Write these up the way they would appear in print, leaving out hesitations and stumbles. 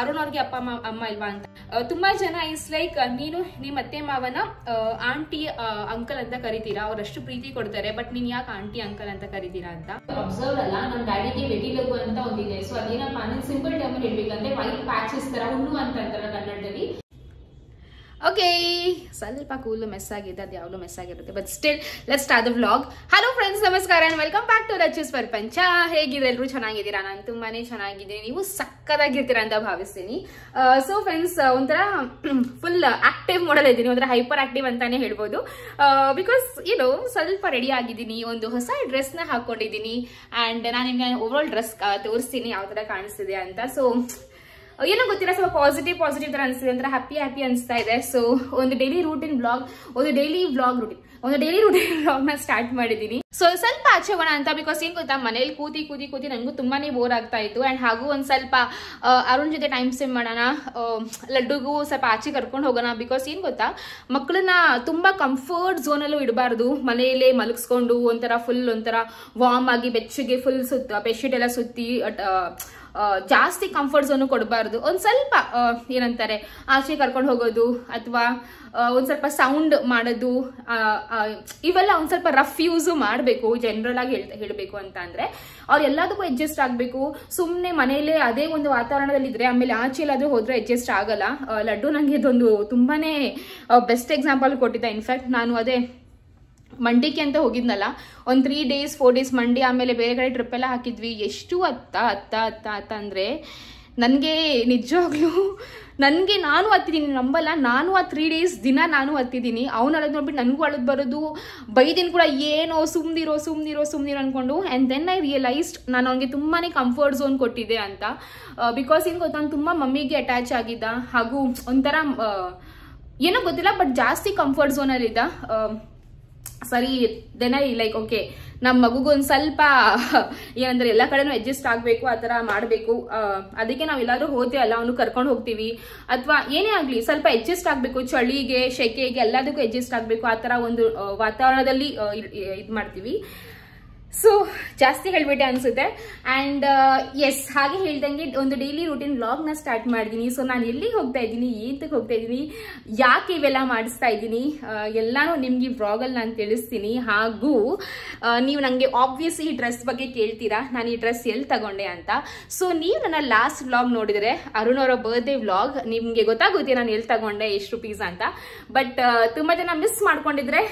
ಅರುಣ್ ಅವ್ರಿಗೆ ಅಪ್ಪ ಅಮ್ಮ ಇಲ್ವಾ ಅಂತ. ತುಂಬಾ ಜನ ಇಸ್ ಲೈಕ್ ನೀನು ನಿಮ್ಮ ಅತ್ತೆ ಮಾವನ ಆಂಟಿ ಅಂಕಲ್ ಅಂತ ಕರಿತೀರಾ, ಅವರಷ್ಟು ಪ್ರೀತಿ ಕೊಡ್ತಾರೆ, ಬಟ್ ನೀನ್ ಯಾಕೆ ಆಂಟಿ ಅಂಕಲ್ ಅಂತ ಕರಿತೀರಾ ಅಂತ. ಅಬ್ಸರ್ವ್ ಅಲ್ಲ, ನಮ್ಮ ಡ್ಯಾಡಿಗೆ ವೆಟಿಲಗು ಅಂತ ಒಂದಿದೆ. ಸೊ ಅದೇನಪ್ಪ ಅಂದ್ರೆ ಸಿಂಪಲ್ ಟರ್ಮ್ ಹೇಳ್ಬೇಕಂದ್ರೆ ವೈಟ್ ಪ್ಯಾಚಸ್ ತರ ಹುಣ್ಣು ಅಂತ ಅಂತಾರ ಕನ್ನಡದಲ್ಲಿ. ಓಕೆ, ಸ್ವಲ್ಪ ಕೂಲು ಮೆಸ್ ಆಗಿದೆ, ಅದು ಯಾವಾಗಲೂ ಮೆಸ್ ಆಗಿರುತ್ತೆ, but still let's start the vlog. Hello friends, ನಮಸ್ಕಾರ ಅಂಡ್ ವೆಲ್ಕಮ್ ಬ್ಯಾಕ್ ಟು ರಚಸ್ ಪ್ರಪಂಚ. ಹೇಗಿದೆ ಎಲ್ಲರೂ? ಚೆನ್ನಾಗಿದ್ದೀರಾ? ನಾನು ತುಂಬಾನೇ ಚೆನ್ನಾಗಿದ್ದೀನಿ, ನೀವು ಸಕ್ಕತ್ತಾಗಿರ್ತೀರಾ ಅಂತ ಭಾವಿಸ್ತೀನಿ. ಸೊ ಫ್ರೆಂಡ್ಸ್, ಒಂಥರ ಫುಲ್ ಆಕ್ಟಿವ್ ಮಾಡಲ್ ಇದ್ದೀನಿ, ಒಂಥರ ಹೈಪರ್ ಆಕ್ಟಿವ್ ಅಂತಾನೆ ಹೇಳ್ಬೋದು. ಬಿಕಾಸ್ ಸ್ವಲ್ಪ ರೆಡಿ ಆಗಿದ್ದೀನಿ, ಒಂದು ಹೊಸ ಡ್ರೆಸ್ನ ಹಾಕೊಂಡಿದ್ದೀನಿ ಅಂಡ್ ನಾನು ನಿಮ್ಗೆ ಓವರ್ ಆಲ್ ಡ್ರೆಸ್ ತೋರಿಸ್ತೀನಿ ಯಾವ ತರ ಕಾಣಿಸ್ತಿದೆ ಅಂತ. ಸೊ ಏನೋ ಗೊತ್ತಿಲ್ಲ, ಸ್ವಲ್ಪ ಪಾಸಿಟಿವ್ ತರ ಅನಿಸ್ತಿದೆ, ಒಂಥರ ಹ್ಯಾಪಿ ಅನಿಸ್ತಾ ಇದೆ. ಸೊ ಒಂದು ಡೈಲಿ ರೂಟೀನ್ ವ್ಲಾಗ್ನ ಸ್ಟಾರ್ಟ್ ಮಾಡಿದ್ದೀನಿ. ಸೊ ಸ್ವಲ್ಪ ಆಚೆ ಹೋಗೋಣ ಅಂತ. ಬಿಕಾಸ್ ಏನ್ ಗೊತ್ತಾ, ಮನೇಲಿ ಕೂತಿ ನನಗೂ ತುಂಬಾನೇ ಬೋರ್ ಆಗ್ತಾ ಇತ್ತು. ಅಂಡ್ ಹಾಗೂ ಒಂದ್ ಸ್ವಲ್ಪ ಅರುಣ್ ಜೊತೆ ಟೈಮ್ ಸ್ಪೆಂಡ್ ಮಾಡೋಣ, ಲಡ್ಡುಗೂ ಸ್ವಲ್ಪ ಆಚೆ ಕರ್ಕೊಂಡು ಹೋಗೋಣ. ಬಿಕಾಸ್ ಏನ್ ಗೊತ್ತಾ, ಮಕ್ಕಳನ್ನ ತುಂಬಾ ಕಂಫರ್ಟ್ ಝೋನ್ ಅಲ್ಲೂ ಇಡಬಾರ್ದು, ಮನೆಯಲ್ಲೇ ಮಲಗಿಸ್ಕೊಂಡು ಒಂಥರ ವಾರ್ಮ್ ಆಗಿ ಬೆಚ್ಚಗೆ ಫುಲ್ ಬೆಡ್ಶೀಟ್ ಎಲ್ಲ ಸುತ್ತಿ ಜಾಸ್ತಿ ಕಂಫರ್ಟ್ ಝೋನ್ ಕೊಡಬಾರ್ದು. ಒಂದ್ ಸ್ವಲ್ಪ ಏನಂತಾರೆ, ಆಚೆ ಕರ್ಕೊಂಡು ಹೋಗೋದು ಅಥವಾ ಒಂದ್ ಸ್ವಲ್ಪ ಸೌಂಡ್ ಮಾಡೋದು, ಇವೆಲ್ಲ ಒಂದ್ ಸ್ವಲ್ಪ ರಫ್ ಯೂಸ್ ಮಾಡಬೇಕು. ಜನರಲ್ ಆಗಿ ಹೇಳ್ಬೇಕು ಅಂತ ಅಂದ್ರೆ ಅವ್ರು ಎಲ್ಲದಕ್ಕೂ ಅಡ್ಜಸ್ಟ್ ಆಗ್ಬೇಕು. ಸುಮ್ನೆ ಮನೇಲೆ ಅದೇ ಒಂದು ವಾತಾವರಣದಲ್ಲಿ ಇದ್ರೆ ಆಮೇಲೆ ಆಚೆ ಎಲ್ಲಾದ್ರೂ ಹೋದ್ರೆ ಅಡ್ಜಸ್ಟ್ ಆಗಲ್ಲ. ಲಡ್ಡು ನಂಗೆ ಇದೊಂದು ತುಂಬಾನೇ ಬೆಸ್ಟ್ ಎಕ್ಸಾಂಪಲ್ ಕೊಟ್ಟಿದ್ದೆ. ಇನ್ಫ್ಯಾಕ್ಟ್ ನಾನು ಅದೇ ಮಂಡಿಗೆ ಅಂತ ಹೋಗಿದ್ನಲ್ಲ, ಒಂದು 3 days 4 days ಮಂಡಿ, ಆಮೇಲೆ ಬೇರೆ ಕಡೆ ಟ್ರಿಪ್ ಎಲ್ಲ ಹಾಕಿದ್ವಿ. ಎಷ್ಟು ಅತ್ತ ಅಂದ್ರೆ ನನಗೆ ನಿಜವಾಗ್ಲೂ ನಾನು ಹತ್ತಿದ್ದೀನಿ, ನಂಬಲ್ಲ. ನಾನು ಆ 3 days ದಿನ ನಾನು ಹತ್ತಿದ್ದೀನಿ. ಅವ್ನು ಅಳದ್ ನೋಡ್ಬಿಟ್ಟು ನನಗೂ ಅಳದ್ ಬರೋದು, ಬೈದಿನ ಕೂಡ ಏನೋ ಸುಮ್ನಿರೋ ಅನ್ಕೊಂಡು. ಆ್ಯಂಡ್ ದೆನ್ ಐ ರಿಯಲೈಸ್ಡ್ ನಾನು ಅವ್ನಿಗೆ ತುಂಬಾನೇ ಕಂಫರ್ಟ್ ಝೋನ್ ಕೊಟ್ಟಿದ್ದೆ ಅಂತ. ಬಿಕಾಸ್ ಏನ್ ಗೊತ್ತಾ, ಅವ್ನು ತುಂಬಾ ಮಮ್ಮಿಗೆ ಅಟ್ಯಾಚ್ ಆಗಿದ್ದ, ಹಾಗೂ ಒಂಥರ ಏನೋ ಗೊತ್ತಿಲ್ಲ, ಬಟ್ ಜಾಸ್ತಿ ಕಂಫರ್ಟ್ ಝೋನ್ ಅಲ್ಲಿ ಇದ್ದ. ಸರಿ, ದೆನ್ ಐ ಲೈಕ್ ಓಕೆ, ನಮ್ಮ ಮಗುಗೂ ಒಂದ್ ಸ್ವಲ್ಪ ಏನಂದ್ರೆ ಎಲ್ಲ ಕಡೆನೂ ಅಡ್ಜಸ್ಟ್ ಆಗ್ಬೇಕು, ಆ ತರ ಮಾಡ್ಬೇಕು. ಅದಕ್ಕೆ ನಾವ್ ಎಲ್ಲಾದ್ರೂ ಹೋದ್ರೆ ಅಲ್ಲ ಅವನು ಕರ್ಕೊಂಡು ಹೋಗ್ತೀವಿ, ಅಥವಾ ಏನೇ ಆಗ್ಲಿ ಸ್ವಲ್ಪ ಅಡ್ಜಸ್ಟ್ ಆಗ್ಬೇಕು. ಚಳಿಗೆ ಶೆಕೆಗೆ ಎಲ್ಲದಕ್ಕೂ ಅಡ್ಜಸ್ಟ್ ಆಗ್ಬೇಕು, ಆ ತರ ಒಂದು ವಾತಾವರಣದಲ್ಲಿ ಇದ್ ಮಾಡ್ತೀವಿ. ಸೊ ಜಾಸ್ತಿ ಹೇಳ್ಬಿಟ್ಟೆ ಅನ್ಸುತ್ತೆ. ಅಂಡ್ ಎಸ್, ಹಾಗೆ ಹೇಳ್ದಂಗೆ ಒಂದು ಡೈಲಿ ರೂಟೀನ್ ವ್ಲಾಗ್ ನ ಸ್ಟಾರ್ಟ್ ಮಾಡಿದೀನಿ. ಸೊ ನಾನು ಎಲ್ಲಿಗೆ ಹೋಗ್ತಾ ಇದ್ದೀನಿ, ಏತಕ್ಕೆ ಹೋಗ್ತಾ ಇದ್ದೀನಿ, ಯಾಕೆ ಇವೆಲ್ಲ ಮಾಡಿಸ್ತಾ ಇದ್ದೀನಿ, ಎಲ್ಲಾನು ನಿಮ್ಗೆ ವ್ಲಾಗ್ ಅಲ್ಲಿ ನಾನು ತಿಳಿಸ್ತೀನಿ. ಹಾಗೂ ನೀವು ನಂಗೆ ಆಬ್ವಿಯಸ್ ಈ ಡ್ರೆಸ್ ಬಗ್ಗೆ ಕೇಳ್ತೀರಾ, ನಾನು ಈ ಡ್ರೆಸ್ ಎಲ್ಲಿ ತಗೊಂಡೆ ಅಂತ. ಸೊ ನೀವು ನನ್ನ ಲಾಸ್ಟ್ ವ್ಲಾಗ್ ನೋಡಿದ್ರೆ, ಅರುಣ್ ಅವರ ಬರ್ತ್ಡೇ ವ್ಲಾಗ್, ನಿಮ್ಗೆ ಗೊತ್ತಾಗುತ್ತೆ ನಾನು ಎಲ್ಲಿ ತಗೊಂಡೆ, ಎಷ್ಟು ರುಪೀಸ್ ಅಂತ. ಬಟ್ ತುಂಬಾ ಜನ ಮಿಸ್ ಮಾಡ್ಕೊಂಡಿದ್ರೆ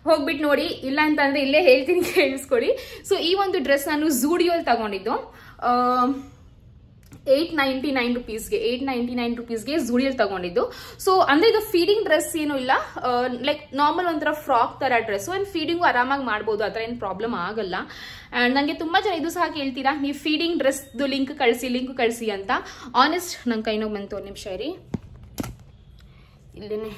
ಹೋಗ್ಬಿಟ್ಟು ನೋಡಿ, ಇಲ್ಲ ಅಂತಂದ್ರೆ ಇಲ್ಲೇ ಹೇಳ್ತೀನಿ, ಕೇಳಿಸ್ಕೊಳ್ಳಿ. ಸೊ ಈ ಒಂದು ಡ್ರೆಸ್ ನಾನು ಝೂಡಿಯೋಲ್ ತಗೊಂಡಿದ್ದು, 899 rupeesಗೆ ಝೂಡಿಯೋಲ್ ತಗೊಂಡಿದ್ದು. ಸೊ ಅಂದ್ರೆ ಇದು ಫೀಡಿಂಗ್ ಡ್ರೆಸ್ ಏನು ಇಲ್ಲ, ಲೈಕ್ ನಾರ್ಮಲ್ ಒಂಥರ ಫ್ರಾಕ್ ತರ ಡ್ರೆಸ್. ಅಂಡ್ ಫೀಡಿಂಗು ಆರಾಮಾಗಿ ಮಾಡ್ಬೋದು, ಆ ಥರ ಏನು ಪ್ರಾಬ್ಲಮ್ ಆಗಲ್ಲ. ಅಂಡ್ ನಂಗೆ ತುಂಬಾ ಜನ ಇದು ಸಹ ಕೇಳ್ತೀರಾ, ನೀವು ಫೀಡಿಂಗ್ ಡ್ರೆಸ್ದು ಲಿಂಕ್ ಕಳಿಸಿ ಅಂತ. ಆನೆಸ್ಟ್ ನಂಗೆ ಕೈನೋಗಿ ಬಂತು, ಒಂದು ನಿಮಿಷ ಇರಿ, ಇಲ್ಲೇನೆ.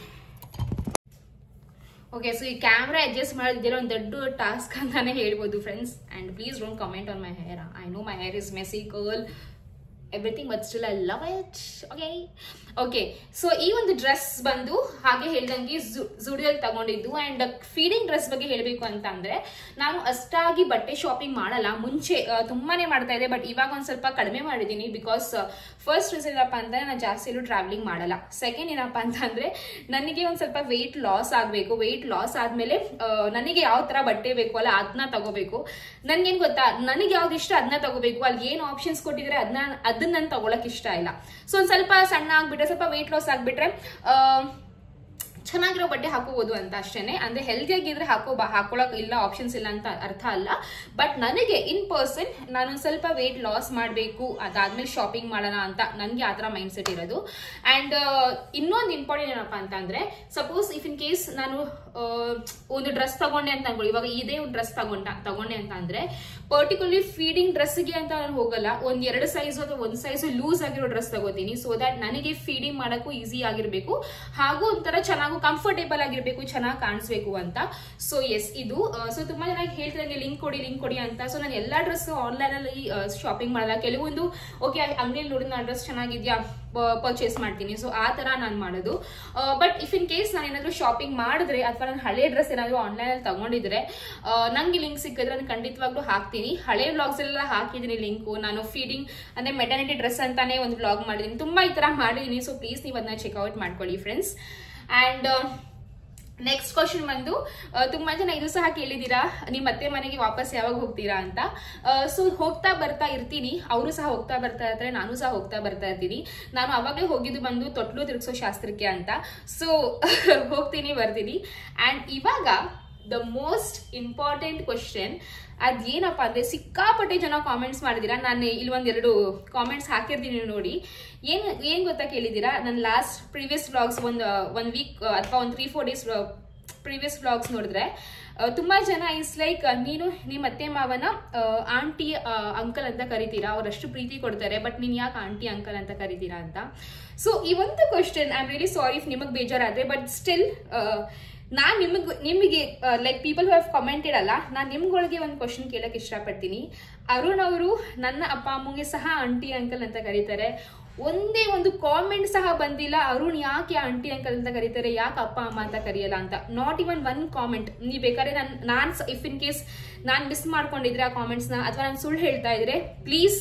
ಓಕೆ, ಸೊ ಈ ಕ್ಯಾಮ್ರಾ ಅಡ್ಜಸ್ಟ್ ಮಾಡೋದಿರೋ ಒಂದು ದೊಡ್ಡ ಟಾಸ್ಕ್ ಅಂತಾನೆ ಹೇಳ್ಬೋದು friends. And please don't comment on my hair. I know my hair is messy, curl, everything, but still I love it. Okay, so ಈ ಒಂದು ಡ್ರೆಸ್ ಬಂದು ಹಾಗೆ ಹೇಳ್ದಂಗೆ ಝೂಡಿಯೋಲ್ ತಗೊಂಡಿದ್ದು. ಅಂಡ್ ಫೀಡಿಂಗ್ ಡ್ರೆಸ್ ಬಗ್ಗೆ ಹೇಳ್ಬೇಕು ಅಂತ ಅಂದ್ರೆ, ನಾನು ಅಷ್ಟಾಗಿ ಬಟ್ಟೆ ಶಾಪಿಂಗ್ ಮಾಡಲ್ಲ. ಮುಂಚೆ ತುಂಬಾನೇ ಮಾಡ್ತಾ ಇದ್ದೆ, ಬಟ್ ಇವಾಗ ಒಂದ್ ಸ್ವಲ್ಪ ಕಡಿಮೆ ಮಾಡಿದೀನಿ. ಬಿಕಾಸ್ ಫಸ್ಟ್ ರೀಸನ್ ಏನಪ್ಪಾ ಅಂದ್ರೆ, ನಾನು ಜಾಸ್ತಿ ಎಲ್ಲೂ ಟ್ರಾವೆಲಿಂಗ್ ಮಾಡಲ್ಲ. ಸೆಕೆಂಡ್ ಏನಪ್ಪಾ ಅಂತ ಅಂದ್ರೆ, ನನಗೆ ಒಂದ್ ಸ್ವಲ್ಪ ವೆಯ್ಟ್ ಲಾಸ್ ಆಗ್ಬೇಕು. ವೆಯ್ಟ್ ಲಾಸ್ ಆದ್ಮೇಲೆ ನನಗೆ ಯಾವ ತರ ಬಟ್ಟೆ ಬೇಕು ಅಲ್ಲ ಅದನ್ನ ತಗೋಬೇಕು. ನನ್ಗೇನ್ ಗೊತ್ತಾ, ನನಗೆ ಯಾವ್ದು ಇಷ್ಟ ಅದನ್ನ ತಗೋಬೇಕು. ಅಲ್ಲಿ ಏನ್ ಆಪ್ಷನ್ಸ್ ಕೊಟ್ಟಿದ್ರೆ ಅದನ್ನ ನನ್ ತಗೊಳಕ್ ಇಷ್ಟ ಇಲ್ಲ. ಸೊ ಒಂದ್ ಸ್ವಲ್ಪ ಸಣ್ಣ ಆಗ್ಬಿಟ್ರೆ, ಸ್ವಲ್ಪ ವೆಯ್ಟ್ ಲಾಸ್ ಆಗ್ಬಿಟ್ರೆ ಚೆನ್ನಾಗಿರೋ ಬಟ್ಟೆ ಹಾಕೋಬಹುದು ಅಂತ ಅಷ್ಟೇನೆ. ಅಂದ್ರೆ ಹೆಲ್ದಿ ಆಗಿದ್ರೆ ಹಾಕೊಳಕ್ ಇಲ್ಲ, ಆಪ್ಷನ್ಸ್ ಇಲ್ಲ ಅಂತ ಅರ್ಥ ಅಲ್ಲ. ಬಟ್ ನನಗೆ ಇನ್ ಪರ್ಸನ್ ನಾನೊಂದ್ ಸ್ವಲ್ಪ ವೆಯ್ಟ್ ಲಾಸ್ ಮಾಡ್ಬೇಕು, ಅದಾದ್ಮೇಲೆ ಶಾಪಿಂಗ್ ಮಾಡೋಣ ಅಂತ ನನ್ಗೆ ಆತರ ಮೈಂಡ್ ಸೆಟ್ ಇರೋದು. ಅಂಡ್ ಇನ್ನೊಂದು ಇಂಪಾರ್ಟೆಂಟ್ ಏನಪ್ಪಾ ಅಂತ ಅಂದ್ರೆ, ಸಪೋಸ್ ಇಫ್ ಇನ್ ಕೇಸ್ ನಾನು ಒಂದು ಡ್ರೆಸ್ ತಗೊಂಡೆ ಅಂತ ಅನ್ಕೊಳ್ಳಿ, ಇವಾಗ ಇದೇ ಒಂದು ಡ್ರೆಸ್ ತಗೊಂಡೆ ಅಂತ ಅಂದ್ರೆ, ಪರ್ಟಿಕ್ಯುಲರ್ಲಿ ಫೀಡಿಂಗ್ ಡ್ರೆಸ್ಗೆ ಅಂತ ನಾನು ಹೋಗಲ್ಲ. ಒಂದ್ 2 ಸೈಜ್ ಅಥವಾ 1 ಸೈಜ್ ಲೂಸ್ ಆಗಿರೋ ಡ್ರೆಸ್ ತಗೋತೀನಿ. ಸೊ ದಟ್ ನನಗೆ ಫೀಡಿಂಗ್ ಮಾಡಕ್ಕೂ ಈಸಿ ಆಗಿರ್ಬೇಕು, ಹಾಗೂ ಒಂಥರ ಚೆನ್ನಾಗೂ ಕಂಫರ್ಟೇಬಲ್ ಆಗಿರ್ಬೇಕು, ಚೆನ್ನಾಗಿ ಕಾಣಿಸ್ಬೇಕು ಅಂತ. ಸೊ ಎಸ್, ಇದು ಸೊ ತುಂಬಾ ಜನ ಹೇಳ್ತಿದಂಗೆ ಲಿಂಕ್ ಕೊಡಿ ಅಂತ. ಸೊ ನಾನು ಎಲ್ಲಾ ಡ್ರೆಸ್ ಆನ್ಲೈನ್ ಅಲ್ಲಿ ಶಾಪಿಂಗ್ ಮಾಡಲ್ಲ. ಕೆಲವೊಂದು ಓಕೆ ಅಂಗಡಿಯಲ್ಲಿ ನೋಡಿ, ನನ್ನ ಡ್ರೆಸ್ ಚೆನ್ನಾಗಿದ್ಯಾ, ಪರ್ಚೇಸ್ ಮಾಡ್ತೀನಿ. ಸೊ ಆ ತರ ನಾನು ಮಾಡೋದು. ಬಟ್ ಇಫ್ ಇನ್ ಕೇಸ್ ನಾನು ಏನಾದ್ರು ಶಾಪಿಂಗ್ ಮಾಡಿದ್ರೆ ಅಥವಾ ನಾನು ಹಳೆ ಡ್ರೆಸ್ ಏನಾದ್ರು ಆನ್ಲೈನ್ ಅಲ್ಲಿ ತಗೊಂಡಿದ್ರೆ ನಂಗೆ ಲಿಂಕ್ ಸಿಕ್ಕಿದ್ರೆ ನಾನು ಖಂಡಿತವಾಗ್ಲೂ ಹಾಕ್ತೀನಿ. ಹಳೆ ವ್ಲಾಗ್ಸ್ ಎಲ್ಲ ಹಾಕಿದೀನಿ ಲಿಂಕು. ನಾನು ಫೀಡಿಂಗ್ ಅಂದ್ರೆ ಮೆಟರ್ನಿಟಿ ಡ್ರೆಸ್ ಅಂತಾನೆ ಒಂದು ವ್ಲಾಗ್ ಮಾಡಿದೀನಿ, ತುಂಬಾ ಈ ತರ ಮಾಡಿದೀನಿ. ಸೊ ಪ್ಲೀಸ್ ನೀವು ಅದನ್ನ ಚೆಕ್ಔಟ್ ಮಾಡ್ಕೊಳ್ಳಿ ಫ್ರೆಂಡ್ಸ್. ಅಂಡ್ ನೆಕ್ಸ್ಟ್ ಕ್ವಶನ್ ಬಂದು ತುಂಬಾ ಜನ ಇದು ಸಹ ಕೇಳಿದೀರಾ, ನಿಮ್ಮ ಅತ್ತೆ ಮನೆಗೆ ವಾಪಸ್ ಯಾವಾಗ ಹೋಗ್ತೀರಾ ಅಂತ. ಸೊ ಹೋಗ್ತಾ ಬರ್ತಾ ಇರ್ತೀನಿ, ಅವರು ಸಹ ಹೋಗ್ತಾ ಬರ್ತಾ ಇರ್ತಾರೆ, ನಾನು ಸಹ ಹೋಗ್ತಾ ಬರ್ತಾ ಇರ್ತೀನಿ. ನಾನು ಅವಾಗಲೇ ಹೋಗಿದ್ದು ಬಂದು ತೊಟ್ಲು ತಿರುಗಿಸೋ ಶಾಸ್ತ್ರಕ್ಕೆ ಅಂತ. ಸೊ ಹೋಗ್ತೀನಿ ಬರ್ತೀನಿ. ಅಂಡ್ ಇವಾಗ ದ ಮೋಸ್ಟ್ ಇಂಪಾರ್ಟೆಂಟ್ ಕ್ವಶನ್ ಅದೇನಪ್ಪ ಅಂದ್ರೆ, ಸಿಕ್ಕಾಪಟ್ಟೆ ಜನ ಕಾಮೆಂಟ್ಸ್ ಮಾಡಿದೀರಾ. ನಾನು ಇಲ್ಲಿ ಒಂದೆರಡು ಕಾಮೆಂಟ್ಸ್ ಹಾಕಿರ್ತೀನಿ ನೋಡಿ. ಏನ್ ಗೊತ್ತಾ ಕೇಳಿದೀರಾ, ನನ್ನ ಲಾಸ್ಟ್ ಪ್ರೀವಿಯಸ್ ವ್ಲಾಗ್ಸ್ ಒಂದ್ ವೀಕ್ ಅಥವಾ ಒಂದು 3-4 ಡೇಸ್ ಪ್ರೀವಿಯಸ್ ವ್ಲಾಗ್ಸ್ ನೋಡಿದ್ರೆ ತುಂಬಾ ಜನ ಇಸ್ ಲೈಕ್ ನೀನು ನಿಮ್ಮ ಅತ್ತೆ ಮಾವನ ಆಂಟಿ ಅಂಕಲ್ ಅಂತ ಕರಿತೀರಾ, ಅವರಷ್ಟು ಪ್ರೀತಿ ಕೊಡ್ತಾರೆ, ಬಟ್ ನೀನ್ ಯಾಕೆ ಆಂಟಿ ಅಂಕಲ್ ಅಂತ ಕರಿತೀರಾ ಅಂತ. ಸೊ ಈ ಒಂದು question I am really sorry if ನಿಮಗ್ ಬೇಜಾರಾದ್ರೆ, ಬಟ್ ಸ್ಟಿಲ್ ನಾನ್ ನಿಮಗೆ like people who have commented ಅಲ್ಲ, ನಾನು ನಿಮ್ಗಳಿಗೆ ಒಂದು ಕ್ವಶನ್ ಕೇಳಕ್ ಇಷ್ಟಪಡ್ತೀನಿ. ಅರುಣ್ ಅವರು ನನ್ನ ಅಪ್ಪ ಅಮ್ಮಗೆ ಸಹ ಆಂಟಿ ಅಂಕಲ್ ಅಂತ ಕರೀತಾರೆ. ಒಂದೇ ಒಂದು ಕಾಮೆಂಟ್ ಸಹ ಬಂದಿಲ್ಲ ಅರುಣ್ ಯಾಕೆ ಆಂಟಿ ಅಂಕಲ್ ಅಂತ ಕರೀತಾರೆ, ಯಾಕೆ ಅಪ್ಪ ಅಮ್ಮ ಅಂತ ಕರೆಯಲ್ಲ ಅಂತ. Not even one comment. ನೀವು ಬೇಕಾದ್ರೆ ನಾನ್ ಇಫ್ ಇನ್ ಕೇಸ್ ನಾನು ಮಿಸ್ ಮಾಡ್ಕೊಂಡಿದ್ರೆ ಆ ಕಾಮೆಂಟ್ಸ್ ನ, ಅಥವಾ ನಾನು ಸುಳ್ಳು ಹೇಳ್ತಾ ಇದ್ರೆ ಪ್ಲೀಸ್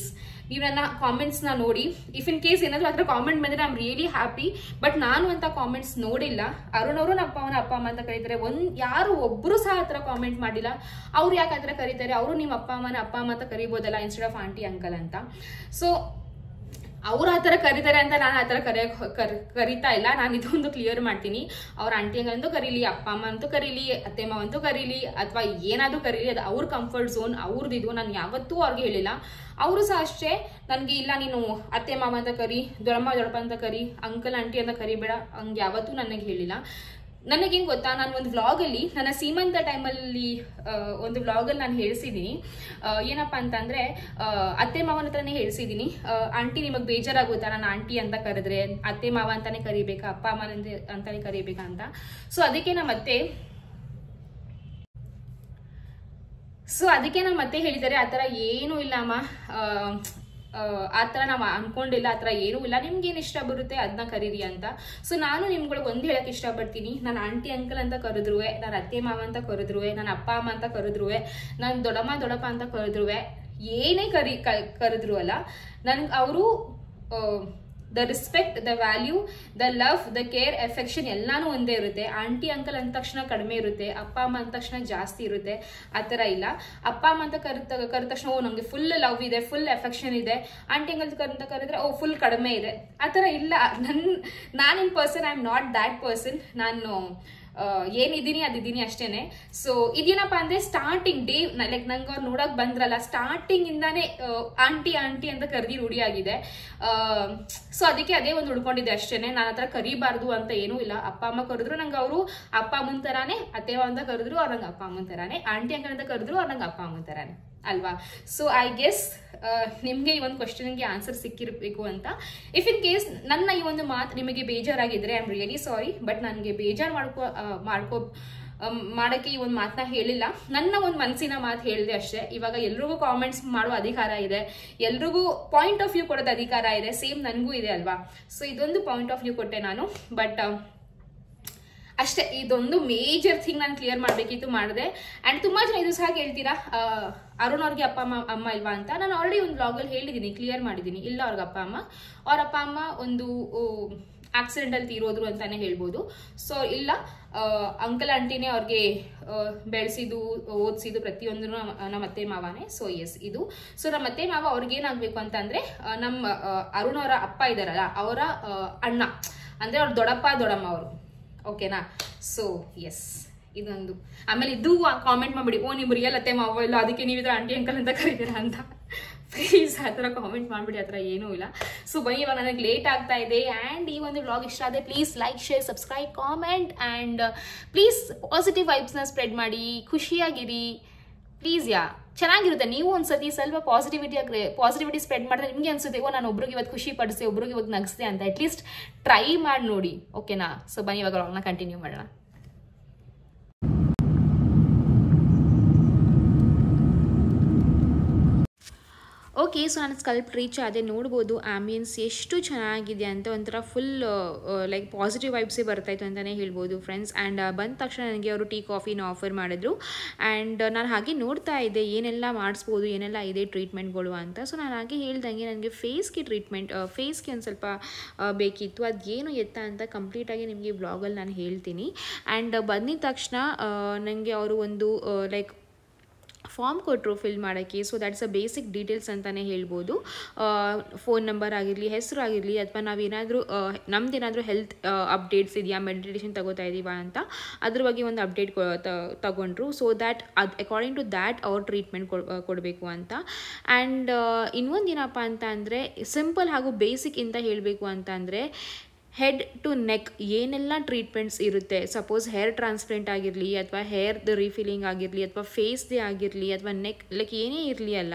ನೀವು ನನ್ನ ಕಾಮೆಂಟ್ಸ್ ನ ನೋಡಿ. ಇಫ್ ಇನ್ ಕೇಸ್ ಏನಾದ್ರು ಅದ್ರ ಕಾಮೆಂಟ್ ಬಂದ್ರೆ I am really happy. But ನಾನು ಅಂತ ಕಾಮೆಂಟ್ಸ್ ನೋಡಿಲ್ಲ. ಅರುಣ್ ಅವರು ನಮ್ಮ ಅಪ್ಪ ಅಮ್ಮ ಅಂತ ಕರೀತಾರೆ, ಯಾರು ಒಬ್ರು ಸಹ ಆತರ ಕಾಮೆಂಟ್ ಮಾಡಿಲ್ಲ. ಅವ್ರು ಯಾಕೆ ಆತರ ಕರೀತಾರೆ, ಅವರು ನಿಮ್ಮ ಅಪ್ಪ ಅಮ್ಮ ಅಂತ ಕರಿಬೋದಲ್ಲ ಇನ್ಸ್ಟೆಡ್ ಆಫ್ ಆಂಟಿ ಅಂಕಲ್ ಅಂತ. ಸೊ ಅವ್ರು ಆತರ ಕರೀತಾರೆ ಅಂತ ನಾನು ಆತರ ಕರೀತಾ ಇಲ್ಲ. ನಾನು ಇದೊಂದು ಕ್ಲಿಯರ್ ಮಾಡ್ತೀನಿ. ಅವ್ರ ಆಂಟಿ ಅಂಕಲ್ ಅಂತೂ ಕರೀಲಿ, ಅಪ್ಪ ಅಮ್ಮ ಅಂತೂ ಕರೀಲಿ, ಅತ್ತೆ ಮಾವ ಅಂತೂ ಕರೀಲಿ, ಅಥವಾ ಏನಾದ್ರೂ ಕರೀಲಿ, ಅದು ಅವ್ರ ಕಂಫರ್ಟ್ ಝೋನ್ ಅವ್ರದ್ದು. ನಾನು ಯಾವತ್ತೂ ಅವ್ರಿಗೆ ಹೇಳಿಲ್ಲ. ಅವರು ಸಹ ಅಷ್ಟೇ ನನಗೆ ಇಲ್ಲ ನೀನು ಅತ್ತೆ ಮಾವ ಅಂತ ಕರಿ, ದೊಡ್ಡಪ್ಪ ಅಂತ ಕರಿ, ಅಂಕಲ್ ಆಂಟಿ ಅಂತ ಕರಿಬೇಡ, ಹಂಗೆ ಯಾವತ್ತೂ ನನಗೆ ಹೇಳಿಲ್ಲ. ನನಗೇನು ಗೊತ್ತಾ, ನಾನು ಒಂದು ವ್ಲಾಗಲ್ಲಿ ನನ್ನ ಸೀಮಂತ ಟೈಮಲ್ಲಿ ಒಂದು ವ್ಲಾಗಲ್ಲಿ ನಾನು ಹೇಳ್ಸಿದ್ದೀನಿ. ಏನಪ್ಪಾ ಅಂತಂದ್ರೆ ಅತ್ತೆ ಮಾವನ ಹತ್ರನೇ ಹೇಳ್ಸಿದ್ದೀನಿ, ಆಂಟಿ ನಿಮಗೆ ಬೇಜಾರಾಗುತ್ತಾ ನಾನು ಆಂಟಿ ಅಂತ ಕರೆದ್ರೆ, ಅತ್ತೆ ಮಾವ ಅಂತಾನೆ ಕರಿಬೇಕಾ, ಅಪ್ಪ ಅಮ್ಮ ಅಂತಾನೆ ಕರಿಬೇಕಾ ಅಂತ. ಸೊ ಅದಕ್ಕೆ ನಮ್ಮ ಅತ್ತೆ ಹೇಳಿದ್ದಾರೆ ಆ ಥರ ಏನೂ ಇಲ್ಲ ಅಮ್ಮ, ಆ ಥರ ನಾವು ಅನ್ಕೊಂಡಿಲ್ಲ, ಆ ಥರ ಏನೂ ಇಲ್ಲ, ನಿಮ್ಗೇನು ಇಷ್ಟ ಬರುತ್ತೆ ಅದನ್ನ ಕರೀರಿ ಅಂತ. ಸೊ ನಾನು ನಿಮ್ಗಳಿಗೆ ಒಂದು ಹೇಳಕ್ಕೆ ಇಷ್ಟಪಡ್ತೀನಿ, ನಾನು ಆಂಟಿ ಅಂಕಲ್ ಅಂತ ಕರೆದ್ರು, ನಾನು ಅತ್ತೆ ಮಾವ ಅಂತ ಕರೆದ್ರು, ನಾನು ಅಪ್ಪ ಅಮ್ಮ ಅಂತ ಕರೆದ್ರು, ನಾನು ದೊಡ್ಡಪ್ಪ ಅಂತ ಕರೆದ್ರು, ಏನೇ ಕರೆದ್ರು ಅಲ್ಲ, ನನಗೆ ಅವರು the respect, the value, the love, the care, affection ಎಲ್ಲಾನು ಒಂದೇ ಇರುತ್ತೆ. ಆಂಟಿ ಅಂಕಲ್ ಅಂದ ತಕ್ಷಣ ಕಡಿಮೆ ಇರುತ್ತೆ, ಅಪ್ಪ ಅಮ್ಮ ಅಂದ ತಕ್ಷಣ ಜಾಸ್ತಿ ಇರುತ್ತೆ. ಆ ಥರ ಇಲ್ಲ. ಅಪ್ಪ ಅಮ್ಮ ಅಂತ ಕರೆದ ತಕ್ಷಣ ಓ ನಮಗೆ ಫುಲ್ ಲವ್ ಇದೆ, ಫುಲ್ ಎಫೆಕ್ಷನ್ ಇದೆ. ಆಂಟಿ ಅಂಕಲ್ ಅಂತ ಕರೆದ್ರೆ ಓ ಫುಲ್ ಕಡಿಮೆ ಇದೆ. ಆ ಥರ ಇಲ್ಲ. ನಾನಿನ್ person, I am not that person. ನಾನು ಏನಿದ್ದೀನಿ ಅದಿದ್ದೀನಿ ಅಷ್ಟೇನೆ. ಸೊ ಇದೇನಪ್ಪ ಅಂದ್ರೆ ಸ್ಟಾರ್ಟಿಂಗ್ ಡೇ ಲೈಕ್ ನಂಗೆ ಅವ್ರು ನೋಡಕ್ ಬಂದ್ರಲ್ಲ, ಸ್ಟಾರ್ಟಿಂಗ್ ಇಂದಾನೇ ಆಂಟಿ ಅಂತ ಕರೆದಿ ರೂಢಿ ಆಗಿದೆ. ಸೊ ಅದಕ್ಕೆ ಅದೇ ಒಂದು ಉಳ್ಕೊಂಡಿದೆ ಅಷ್ಟೇನೆ. ನಾನು ಹತ್ರ ಕರಿಬಾರ್ದು ಅಂತ ಏನೂ ಇಲ್ಲ. ಅಪ್ಪ ಅಮ್ಮ ಕರೆದ್ರು ನಂಗೆ ಅವರು ಅಪ್ಪ ಅಮ್ಮನ ತರಾನೇ, ಅತ್ತೆವ ಅಂತ ಕರೆದ್ರು ಅವ್ರು ನಂಗೆ ಅಪ್ಪ ಅಮ್ಮನ ತರಾನೇ, ಆಂಟಿ ಅಂಕಲ್ ಅಂತ ಕರೆದ್ರು ಅವ್ರು ನಂಗೆ ಅಪ್ಪ ಅಮ್ಮನ ತರಾನೇ ಅಲ್ವಾ. ಸೊ ಐ ಗೆಸ್ ನಿಮ್ಗೆ ಈ ಒಂದು ಕ್ವಶನ್ಗೆ ಆನ್ಸರ್ ಸಿಕ್ಕಿರ್ಬೇಕು ಅಂತ. ಇಫ್ ಇನ್ ಕೇಸ್ ನನ್ನ ಈ ಒಂದು ಮಾತು ನಿಮಗೆ ಬೇಜಾರಾಗಿದ್ರೆ I am really sorry. But ನನಗೆ ಬೇಜಾರು ಮಾಡಕ್ಕೆ ಈ ಒಂದು ಮಾತನ್ನ ಹೇಳಿಲ್ಲ, ನನ್ನ ಒಂದು ಮನಸ್ಸಿನ ಮಾತು ಹೇಳಿದೆ ಅಷ್ಟೇ. ಇವಾಗ ಎಲ್ರಿಗೂ ಕಾಮೆಂಟ್ಸ್ ಮಾಡೋ ಅಧಿಕಾರ ಇದೆ, ಎಲ್ರಿಗೂ ಪಾಯಿಂಟ್ ಆಫ್ ವ್ಯೂ ಕೊಡೋದು ಅಧಿಕಾರ ಇದೆ, ಸೇಮ್ ನನಗೂ ಇದೆ ಅಲ್ವಾ. ಸೊ ಇದೊಂದು ಪಾಯಿಂಟ್ ಆಫ್ ವ್ಯೂ ಕೊಟ್ಟೆ ನಾನು. ಬಟ್ ಅಷ್ಟೇ, ಇದೊಂದು ಮೇಜರ್ ಥಿಂಗ್ ನಾನು ಕ್ಲಿಯರ್ ಮಾಡಬೇಕಿತ್ತು, ಮಾಡಿದೆ. ಆ್ಯಂಡ್ ತುಂಬ ಜನ ಇದು ಸಹ ಕೇಳ್ತೀರಾ ಅರುಣ್ ಅವ್ರಿಗೆ ಅಪ್ಪ ಅಮ್ಮ ಇಲ್ವಾ ಅಂತ. ನಾನು ಆಲ್ರೆಡಿ ಒಂದು ವ್ಲಾಗಲ್ಲಿ ಹೇಳಿದ್ದೀನಿ, ಕ್ಲಿಯರ್ ಮಾಡಿದ್ದೀನಿ, ಇಲ್ಲ ಅವ್ರಿಗೆ ಅಪ್ಪ ಅಮ್ಮ. ಅವ್ರ ಅಪ್ಪ ಅಮ್ಮ ಒಂದು ಆಕ್ಸಿಡೆಂಟಲ್ಲಿ ತೀರೋದ್ರು ಅಂತಾನೆ ಹೇಳ್ಬೋದು. ಸೊ ಇಲ್ಲ, ಅಂಕಲ್ ಆಂಟಿನೇ ಅವ್ರಿಗೆ ಬೆಳೆಸಿದ್ದು, ಓದಿಸಿದ್ದು ಪ್ರತಿಯೊಂದು ನಮ್ಮ ಅತ್ತೆ ಮಾವನೇ. ಸೊ ಎಸ್ ಇದು. ಸೊ ನಮ್ಮ ಅತ್ತೆ ಮಾವ ಅವ್ರಿಗೇನಾಗಬೇಕು ಅಂತಂದ್ರೆ, ನಮ್ಮ ಅರುಣ್ ಅವರ ಅಪ್ಪ ಇದಾರಲ್ಲ ಅವರ ಅಣ್ಣ, ಅಂದ್ರೆ ಅವ್ರ ದೊಡ್ಡಮ್ಮ ಅವರು. ಓಕೆನಾ. ಸೊ ಎಸ್ ಇದೊಂದು. ಆಮೇಲೆ ಇದು ಕಾಮೆಂಟ್ ಮಾಡ್ಬಿಡಿ, ಓ ನಿಮ್ ರಿಯಲ್ ಅತ್ತೆ ಮಾವ ಇಲ್ಲ ಅದಕ್ಕೆ ನೀವಿದ್ರೆ ಆಂಟಿ ಅಂಕಲ್ ಅಂತ ಕರೀತೀರಾ ಅಂತ. ಪ್ಲೀಸ್ ಆ ಥರ ಕಾಮೆಂಟ್ ಮಾಡ್ಬಿಡಿ, ಆ ಥರ ಏನೂ ಇಲ್ಲ. ಸೊ ಬನ್ನಿ, ಇವಾಗ ನನಗೆ ಲೇಟ್ ಆಗ್ತಾ ಇದೆ. ಆ್ಯಂಡ್ ಈ ಒಂದು ವ್ಲಾಗ್ ಇಷ್ಟ ಆದರೆ please like, share, subscribe, comment. And please positive ವೈಬ್ಸ್ನ ಸ್ಪ್ರೆಡ್ ಮಾಡಿ, ಖುಷಿಯಾಗಿರಿ ಪ್ಲೀಸ್. ಚೆನ್ನಾಗಿರುತ್ತೆ. ನೀವು ಒಂದ್ಸತಿ ಸ್ವಲ್ಪ ಪಾಸಿಟಿವಿಟಿ ಸ್ಪ್ರೆಡ್ ಮಾಡಿದ್ರೆ ನಿಮಗೆ ಅನ್ಸುತ್ತೆ, ಓ ನಾನು ಒಬ್ರಿಗೆ ಇವತ್ತು ಖುಷಿ ಪಡಿಸಿದೆ, ಒಬ್ರಿಗೆ ಇವತ್ತು ನಗಿಸಿದೆ ಅಂತ. ಅಟ್ಲೀಸ್ಟ್ ಟ್ರೈ ಮಾಡಿ ನೋಡಿ. ಓಕೆನಾ. ಸೊ ಬನ್ನಿ ಇವಾಗ ವ್ಲಾಗ್ನ ಕಂಟಿನ್ಯೂ ಮಾಡೋಣ. ಓಕೆ, ಸೊ ನಾನು ಸ್ಕಲ್ಪ್ ರೀಚ್ ಆದೆ. ನೋಡ್ಬೋದು ಆಂಬಿಯನ್ಸ್ ಎಷ್ಟು ಚೆನ್ನಾಗಿದೆ ಅಂತ, ಒಂಥರ ಫುಲ್ ಲೈಕ್ ಪಾಸಿಟಿವ್ ವೈಬ್ಸೇ ಬರ್ತಾಯಿತ್ತು ಅಂತಲೇ ಹೇಳ್ಬೋದು ಫ್ರೆಂಡ್ಸ್. ಆ್ಯಂಡ್ ಬಂದ ತಕ್ಷಣ ನನಗೆ ಅವರು ಟೀ ಕಾಫಿನ ಆಫರ್ ಮಾಡಿದ್ರು. ಆ್ಯಂಡ್ ನಾನು ಹಾಗೆ ನೋಡ್ತಾ ಇದ್ದೆ ಏನೆಲ್ಲ ಮಾಡಿಸ್ಬೋದು, ಏನೆಲ್ಲ ಇದೆ ಟ್ರೀಟ್ಮೆಂಟ್ಗಳು ಅಂತ. ಸೊ ನಾನು ಹಾಗೆ ಹೇಳ್ದಂಗೆ ನನಗೆ ಫೇಸ್ಗೆ ಟ್ರೀಟ್ಮೆಂಟ್, ಫೇಸ್ಗೆ ಒಂದು ಸ್ವಲ್ಪ ಬೇಕಿತ್ತು. ಅದೇನು ಎತ್ತ ಅಂತ ಕಂಪ್ಲೀಟಾಗಿ ನಿಮಗೆ ವ್ಲಾಗಲ್ಲಿ ನಾನು ಹೇಳ್ತೀನಿ. ಆ್ಯಂಡ್ ಬಂದಿದ ತಕ್ಷಣ ನನಗೆ ಅವರು ಒಂದು ಲೈಕ್ ಫಾರ್ಮ್ ಕೊಟ್ಟರು ಫಿಲ್ ಮಾಡೋಕ್ಕೆ. So that's a basic details ಅಂತಲೇ ಹೇಳ್ಬೋದು. ಫೋನ್ ನಂಬರ್ ಆಗಿರಲಿ, ಹೆಸರು ಆಗಿರಲಿ, ಅಥವಾ ನಾವೇನಾದರೂ ನಮ್ಮದೇನಾದರೂ ಹೆಲ್ತ್ ಅಪ್ಡೇಟ್ಸ್ ಇದೆಯಾ, ಮೆಡಿಟೇಷನ್ ತಗೋತಾ ಇದ್ದೀವಾ ಅಂತ ಅದ್ರ ಬಗ್ಗೆ ಒಂದು ಅಪ್ಡೇಟ್ ತಗೊಂಡ್ರು. So that according to that ಅವ್ರು ಟ್ರೀಟ್ಮೆಂಟ್ ಕೊಡಬೇಕು ಅಂತ. ಆ್ಯಂಡ್ ಇನ್ನೊಂದು ಏನಪ್ಪ ಅಂತ ಅಂದರೆ, ಸಿಂಪಲ್ ಹಾಗೂ ಬೇಸಿಕ್ ಇಂತ ಹೇಳಬೇಕು ಅಂತ ಅಂದರೆ, ಹೆಡ್ ಟು ನೆಕ್ ಏನೆಲ್ಲ ಟ್ರೀಟ್ಮೆಂಟ್ಸ್ ಇರುತ್ತೆ. ಸಪೋಸ್ ಹೇರ್ ಟ್ರಾನ್ಸ್ಪ್ಲಾಂಟ್ ಆಗಿರಲಿ, ಅಥವಾ ಹೇರ್ದು ರೀಫಿಲಿಂಗ್ ಆಗಿರಲಿ, ಅಥವಾ ಫೇಸ್ದೇ ಆಗಿರಲಿ, ಅಥವಾ ನೆಕ್ ಲೈಕ್ ಏನೇ ಇರಲಿ ಅಲ್ಲ,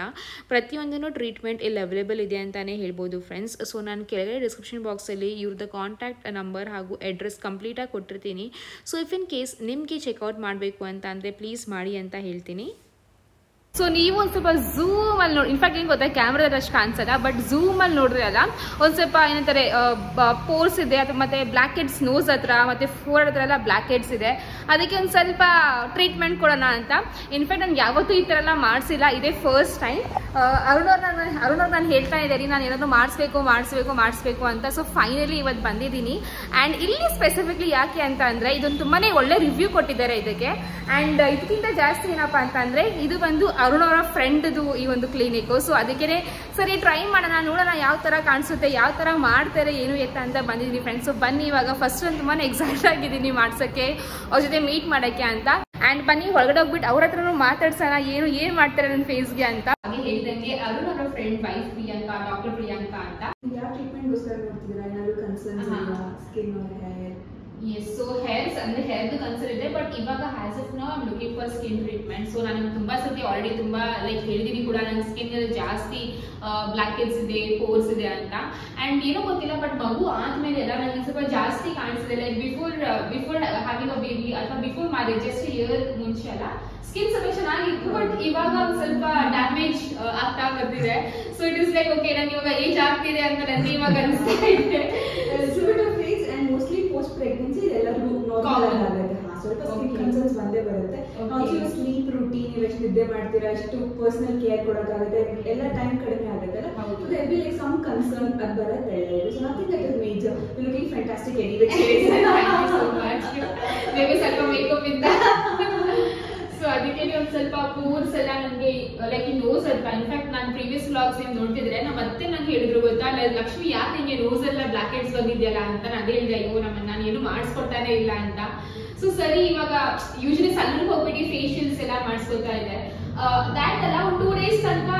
ಪ್ರತಿಯೊಂದೂ ಟ್ರೀಟ್ಮೆಂಟ್ ಇಲ್ಲಿ ಅವೈಲೇಬಲ್ ಇದೆ ಅಂತಲೇ ಹೇಳ್ಬೋದು ಫ್ರೆಂಡ್ಸ್. ಸೊ ನಾನು ಕೆಳಗಡೆ ಡಿಸ್ಕ್ರಿಪ್ಷನ್ ಬಾಕ್ಸಲ್ಲಿ ಇವ್ರದ್ದು ಕಾಂಟ್ಯಾಕ್ಟ್ ನಂಬರ್ ಹಾಗೂ ಅಡ್ರೆಸ್ ಕಂಪ್ಲೀಟಾಗಿ ಕೊಟ್ಟಿರ್ತೀನಿ. ಸೊ ಇಫ್ ಇನ್ ಕೇಸ್ ನಿಮಗೆ ಚೆಕ್ಔಟ್ ಮಾಡಬೇಕು ಅಂತ ಅಂದರೆ ಪ್ಲೀಸ್ ಮಾಡಿ ಅಂತ ಹೇಳ್ತೀನಿ. ಸೊ ನೀವು ಒಂದು ಸ್ವಲ್ಪ ಝೂಮಲ್ಲಿ ನೋಡಿ, ಇನ್ಫ್ಯಾಕ್ಟ್ ಏನು ಗೊತ್ತಾ, ಕ್ಯಾಮ್ರಾದಲ್ಲಿ ಅಷ್ಟು ಕಾಣಿಸಲ್ಲ, ಬಟ್ ಝೂಮಲ್ಲಿ ನೋಡಿದ್ರೆ ಅಲ್ಲ ಒಂದು ಸ್ವಲ್ಪ ಏನಂತಾರೆ ಪೋರ್ಸ್ ಇದೆ, ಅಥವಾ ಮತ್ತೆ ಬ್ಲ್ಯಾಕ್ ಹೆಡ್ಸ್ ನೋಸ್ ಹತ್ರ ಮತ್ತು ಫೋರ್ ಹತ್ರ ಎಲ್ಲ ಬ್ಲ್ಯಾಕ್ ಹೆಡ್ಸ್ ಇದೆ. ಅದಕ್ಕೆ ಒಂದು ಸ್ವಲ್ಪ ಟ್ರೀಟ್ಮೆಂಟ್ ಕೊಡೋಣ ಅಂತ. ಇನ್ಫ್ಯಾಕ್ಟ್ ನಾನು ಯಾವತ್ತೂ ಈ ಥರ ಎಲ್ಲ ಮಾಡಿಸಿಲ್ಲ, ಇದೇ ಫಸ್ಟ್ ಟೈಮ್. ಅರುಣವ್ರು ನಾನು ಹೇಳ್ತಾ ಇದ್ದೀನಿ ನಾನು ಏನಾದರೂ ಮಾಡಿಸ್ಬೇಕು ಅಂತ. ಸೊ ಫೈನಲಿ ಇವತ್ತು ಬಂದಿದ್ದೀನಿ. ಆ್ಯಂಡ್ ಇಲ್ಲಿ ಸ್ಪೆಸಿಫಿಕ್ಲಿ ಯಾಕೆ ಅಂತ ಅಂದರೆ, ಇದೊಂದು ತುಂಬಾ ಒಳ್ಳೆ ರಿವ್ಯೂ ಕೊಟ್ಟಿದ್ದಾರೆ ಇದಕ್ಕೆ. ಆ್ಯಂಡ್ ಇದಕ್ಕಿಂತ ಜಾಸ್ತಿ ಏನಪ್ಪ ಅಂತ ಅಂದರೆ, ಇದು ಬಂದು ಅರುಣ್ ಅವರ ಫ್ರೆಂಡ್ದು ಈ ಒಂದು ಕ್ಲಿನಿಕ್ಕು. ಸೊ ಅದಕ್ಕೆ ಸರಿ ಟ್ರೈ ಮಾಡೋಣ, ನೋಡೋಣ ಯಾವ ಥರ ಕಾಣಿಸುತ್ತೆ, ಯಾವ ಥರ ಮಾಡ್ತಾರೆ, ಏನು ಎತ್ತ ಅಂತ ಬಂದಿದ್ದೀನಿ ಫ್ರೆಂಡ್ಸ್. ಸೊ ಬನ್ನಿ, ಇವಾಗ ಫಸ್ಟ್ ಒಂದು ತುಂಬಾ ಎಕ್ಸೈಟ್ ಆಗಿದ್ದೀನಿ ಮಾಡ್ಸೋಕ್ಕೆ, ಅವ್ರ ಜೊತೆ ಮೀಟ್ ಮಾಡೋಕ್ಕೆ ಅಂತ. ಆ್ಯಂಡ್ ಬನ್ನಿ ಒಳಗಡೆ ಹೋಗ್ಬಿಟ್ಟು ಅವ್ರ ಹತ್ರನೂ ಮಾತಾಡ್ಸೋಣ, ಏನು ಮಾಡ್ತಾರೆ ನನ್ನ ಫೇಸ್ಗೆ ಅಂತ. ಹಾಗೆ ಹೇಳಿದಂಗೆ ಅರುಣ್ ಅವರ friend wife Priyanka, doctor Priyanka ಅಂತ. ಯಾವ ಟ್ರೀಟ್ಮೆಂಟ್ಗೋಸ್ಕರ ನೋಡ್ತಿದ್ದೀರಾ? ಏನಾದರೂ ಕನ್ಸರ್ನ್ಸ್ ಇದೆಯಾ? Skin or hair? Yes, so hairs ಅಂದ್ರೆ ಹೇರ್ದು ಕನ್ಸರ್ನ್ ಇದೆ, ಬಟ್ ಇವಾಗ as of now I am looking for skin treatment. So ನಾನು ತುಂಬಾ ಸತಿ ಆಲ್ರೆಡಿ ತುಂಬಾ ಲೈಕ್ ಹೇಳಿದೀನಿ ಕೂಡ, ನನ್ನ ಸ್ಕಿನ್ ಜಾಸ್ತಿ ಬ್ಲ್ಯಾಕ್ ಹೆಡ್ಸ್ ಇದೆ, ಪೋರ್ಸ್ ಇದೆ ಅಂತ. ಅಂಡ್ ಏನೋ ಗೊತ್ತಿಲ್ಲ, ಬಟ್ ಮಗು ಆದ್ಮೇಲೆ ಎಲ್ಲ ನನಗೆ ಸ್ವಲ್ಪ ಜಾಸ್ತಿ ಕಾಣಿಸಿದೆ. Like before having a baby ಅಥವಾ ಬಿಫೋರ್ ಮ್ಯಾರೇಜ್ ಜಸ್ಟ್ ಇಯರ್ ಮುಂಚೆ ಅಲ್ಲ ಸ್ಕಿನ್ ಸ್ವಲ್ಪ ಚೆನ್ನಾಗಿತ್ತು, ಬಟ್ ಇವಾಗ ಸ್ವಲ್ಪ ಡ್ಯಾಮೇಜ್ ಆಗ್ತಾ ಬರ್ತಿದೆ. So it is like okay, ನಂಗೆ ಇವಾಗ ಏಜ್ ಆಗ್ತಿದೆ ಅಂತ ನನಗೆ ಇವಾಗ ಅನಿಸ್ತಾ ಇದೆ. ಮೋಸ್ಟ್ಲಿ ಪೋಸ್ಟ್ ಪ್ರೆಗ್ನೆನ್ಸಿ ಎಲ್ಲರಿಗೂ ನಾರ್ಮಲ್ ಆಗುತ್ತೆ. ಸ್ವಲ್ಪ ಸ್ಕಿನ್ ಕನ್ಸರ್ನ್ಸ್ ಬಂದೇ ಬರುತ್ತೆ. ಸ್ಲೀಪ್ ರೂಟೀನ್, ನೀವು ಎಷ್ಟು ನಿದ್ದೆ ಮಾಡ್ತೀರಾ, ಎಷ್ಟು ಪರ್ಸನಲ್ ಕೇರ್ ಕೊಡೋಕ್ಕಾಗುತ್ತೆ, ಎಲ್ಲ ಟೈಮ್ ಕಡಿಮೆ ಆಗುತ್ತಲ್ಲ. So there be like some concern ಅದು ಬರುತ್ತೆ. So nothing that is major. You looking fantastic anyway. Maybe ಸ್ವಲ್ಪ ಮೇಕಪ್ ಇಂದ. ಸೊ ಅದಕ್ಕೆ ಒಂದು ಸ್ವಲ್ಪ ಪೋರ್ಸ್ ಎಲ್ಲ ನನಗೆ ಲೈಕ್ ಈ ನೋಸ್ ಹತ್ರ, ಇನ್ಫ್ಯಾಕ್ಟ್ ನಾನು ಪ್ರೀವಿಯಸ್ ವ್ಲಾಗ್ಸ್ ನೀವು ನೋಡ್ತಿದ್ರೆ ಮತ್ತೆ ನಂಗೆ ಹೇಳಿದ್ರು ಗೊತ್ತಾ, ಲಕ್ಷ್ಮಿ ಯಾಕೆ ನಿಂಗೆ ನೋಸ್ ಎಲ್ಲ ಬ್ಲ್ಯಾಕ್ ಹೆಡ್ಸ್ ಬಂದಿದೆಯಲ್ಲ ಅಂತ. ನಾನು ಹೇಳಿದೆ, ಅಯ್ಯೋ ನಾನು ಏನು ಮಾಡಿಸ್ಕೊಡ್ತಾನೆ ಇಲ್ಲ ಅಂತ. ಸೊ ಸರಿ, ಇವಾಗ ಯೂಶಲಿ ಸಲೂನ್ಗೆ ಹೋಗ್ಬಿಟ್ಟು ಫೇಶಿಯಲ್ಸ್ ಎಲ್ಲ ಮಾಡಿಸ್ಕೊತಾ ಇದೆ. ದ್ಯಾಟ್ ಅಲ್ಲ, ಒಂದು 2 days ತನಕ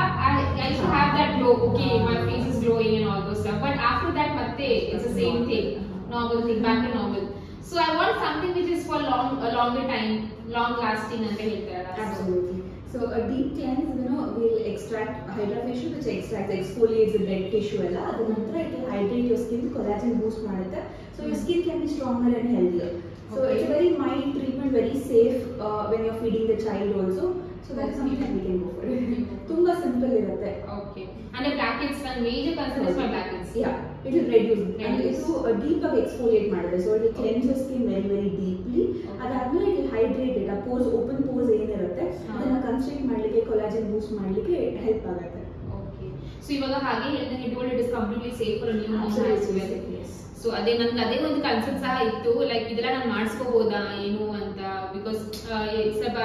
I should have that glow, okay my face is glowing and all those stuff. But after that ಮತ್ತೆ it's the same thing, normal thing, back to normal. So I want something which is for longer time, long lasting ಅಂತ ಹೇಳ್ತಾರೆ. Absolutely. So a deep cleanse, will extract hydrofacial, which extracts, exfoliates the dead tissue ಎಲ್ಲ. ಅದ ನಂತರ it will hydrate your skin, collagen boost ಮಾಡುತ್ತೆ. So your skin can be stronger and healthier. So it's a very mild treatment, very safe when you're feeding the child also. So that is something that we can go for. ತುಂಬಾ simple ಇರುತ್ತೆ. Okay. And the black heads, one major concern is my black heads. Yeah, it will reduce. And it will deep exfoliate ಮಾಡುತ್ತೆ. So it will cleanse your skin very very deeply. ಅದಾದ್ಮೇಲೆ it will hydrate it. ಆ pores, open pores ಏನಿರುತ್ತೆ ಅದನ್ನ constrict ಮಾಡ್ಲಿಕ್ಕೆ, collagen ಬೂಸ್ಟ್ ಮಾಡ್ಲಿಕ್ಕೆ help ಆಗುತ್ತೆ. Okay. So ಇವಾಗ ಹಾಗೆ ಹೇಳಿದಂಗೆ it is completely safe for a new mom as well. Yes. So ಅದೇ ನನ್ಗೆ ಅದೇ ಒಂದು ಕನ್ಸರ್ನ್ ಸಹ ಇತ್ತು, ಲೈಕ್ ಇದೆಲ್ಲ ನಾನು ಮಾಡಿಸ್ಕೋಬೋದಾ ಏನು ಅಂತ. ಬಿಕಾಸ್ ಸ್ವಲ್ಪ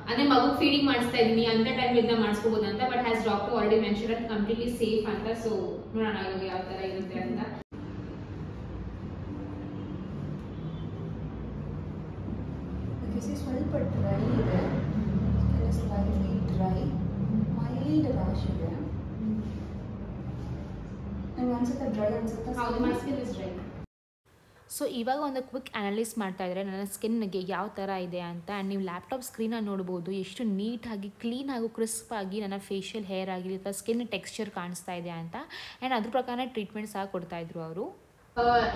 ಅಂದ್ರೆ ಮಗು ಫೀಡಿಂಗ್ ಮಾಡಿಸ್ತಾ ಇದೀನಿ ಅಂತ ಟೈಮ್ ಇದನ್ನ ಮಾಡಿಸ್ಕೋಬೋದಾ ಅಂತ. But has doctor already mention at completely safe ಅಂತ. ಸೊ ನೋಡೋಣ ಇವಾಗ ಯಾವ ತರ ಇರುತ್ತೆ ಅಂತ. ಸ್ವಲ್ಪ ಡ್ರೈ ಇದೆ, ಸ್ಲೈಟ್ಲಿ ಡ್ರೈ, ಮೈಲ್ಡ್ ರ್ಯಾಶ್ ಇದೆ. ನಂಗೆ ಅನ್ಸುತ್ತೆ ಡ್ರೈ ಅನ್ಸುತ್ತೆ. ಹೌದು, ಮೈ ಸ್ಕಿನ್ ಇಸ್ ಡ್ರೈ. ಸೊ ಇವಾಗ ಒಂದು ಕ್ವಿಕ್ ಅನಾಲಿಸ್ ಮಾಡ್ತಾ ಇದ್ದಾರೆ ನನ್ನ ಸ್ಕಿನ್ಗೆ ಯಾವ ಥರ ಇದೆ ಅಂತ. ಆ್ಯಂಡ್ ನೀವು ಲ್ಯಾಪ್ಟಾಪ್ ಸ್ಕ್ರೀನಲ್ಲಿ ನೋಡ್ಬೋದು ಎಷ್ಟು ನೀಟಾಗಿ, ಕ್ಲೀನ್ ಹಾಗೂ ಕ್ರಿಸ್ಪ್ ಆಗಿ ನನ್ನ ಫೇಶಿಯಲ್ ಹೇರ್ ಆಗಿರಲಿ ಅಥವಾ ಸ್ಕಿನ್ ಟೆಕ್ಸ್ಚರ್ ಕಾಣಿಸ್ತಾ ಇದೆ ಅಂತ. ಆ್ಯಂಡ್ ಅದ್ರ ಪ್ರಕಾರ ಟ್ರೀಟ್ಮೆಂಟ್ ಸಹ ಕೊಡ್ತಾಯಿದ್ರು ಅವರು.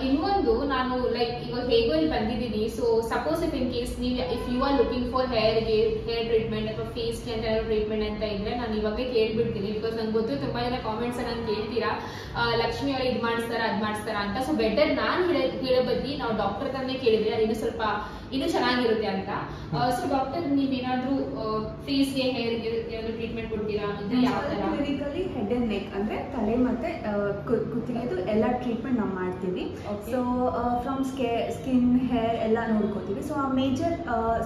ಇನ್ನೊಂದು ನಾನು ಲೈಕ್ ಇವಾಗ ಹೇಗೋ ಇಲ್ಲಿ ಬಂದಿದ್ದೀನಿ. So suppose if in case ನೀವು if you are looking for hair treatment ಅಥವಾ ಫೇಸ್ಗೆ ಅಂತ ಟ್ರೀಟ್ಮೆಂಟ್ ಅಂತ ಇದ್ರೆ ನಾನು ಇವಾಗ ಕೇಳ್ಬಿಡ್ತೀನಿ. ಬಿಕಾಸ್ ನಂಗೆ ಗೊತ್ತು ತುಂಬಾ ಜನ ಕಾಮೆಂಟ್ಸ್ ನಂಗೆ ಕೇಳ್ತೀರಾ ಲಕ್ಷ್ಮಿ ಅವರು ಇದು ಮಾಡಿಸ್ತಾರ ಅದ್ ಮಾಡಿಸ್ತಾರ ಅಂತ. ಸೊ ಬೆಟರ್ ನಾನು ಹೇಳೋ ಬದ್ದಿ ನಾವು ಡಾಕ್ಟರ್ ತಂದೆ ಕೇಳಿದ್ರೆ ಅದು ಇನ್ನೂ ಚೆನ್ನಾಗಿರುತ್ತೆ ಅಂತ. ಸೊ ಡಾಕ್ಟರ್ ನೀವೇನಾದ್ರೂ ಫೇಸ್ಗೆ ಹೇರ್ಗೆ ಏನಾದ್ರು ಟ್ರೀಟ್ಮೆಂಟ್ ಕೊಡ್ತೀರಾ? ಯಾವ ತರ? ಕ್ಲಿನಿಕಲಿ ಹೆಡ್ ಅಂಡ್ ನೆಕ್ ಅಂದ್ರೆ ತಲೆ ಮತ್ತೆ ಕುತ್ತಿಗೆದು ಎಲ್ಲ ಟ್ರೀಟ್ಮೆಂಟ್ ನಾವು ಮಾಡ್ತೀವಿ. ಸೊ ಫ್ರಮ್ ಸ್ಕಿನ್ ಹೇರ್ ಎಲ್ಲ ನೋಡ್ಕೋತೀವಿ. ಸೊ ಆ ಮೇಜರ್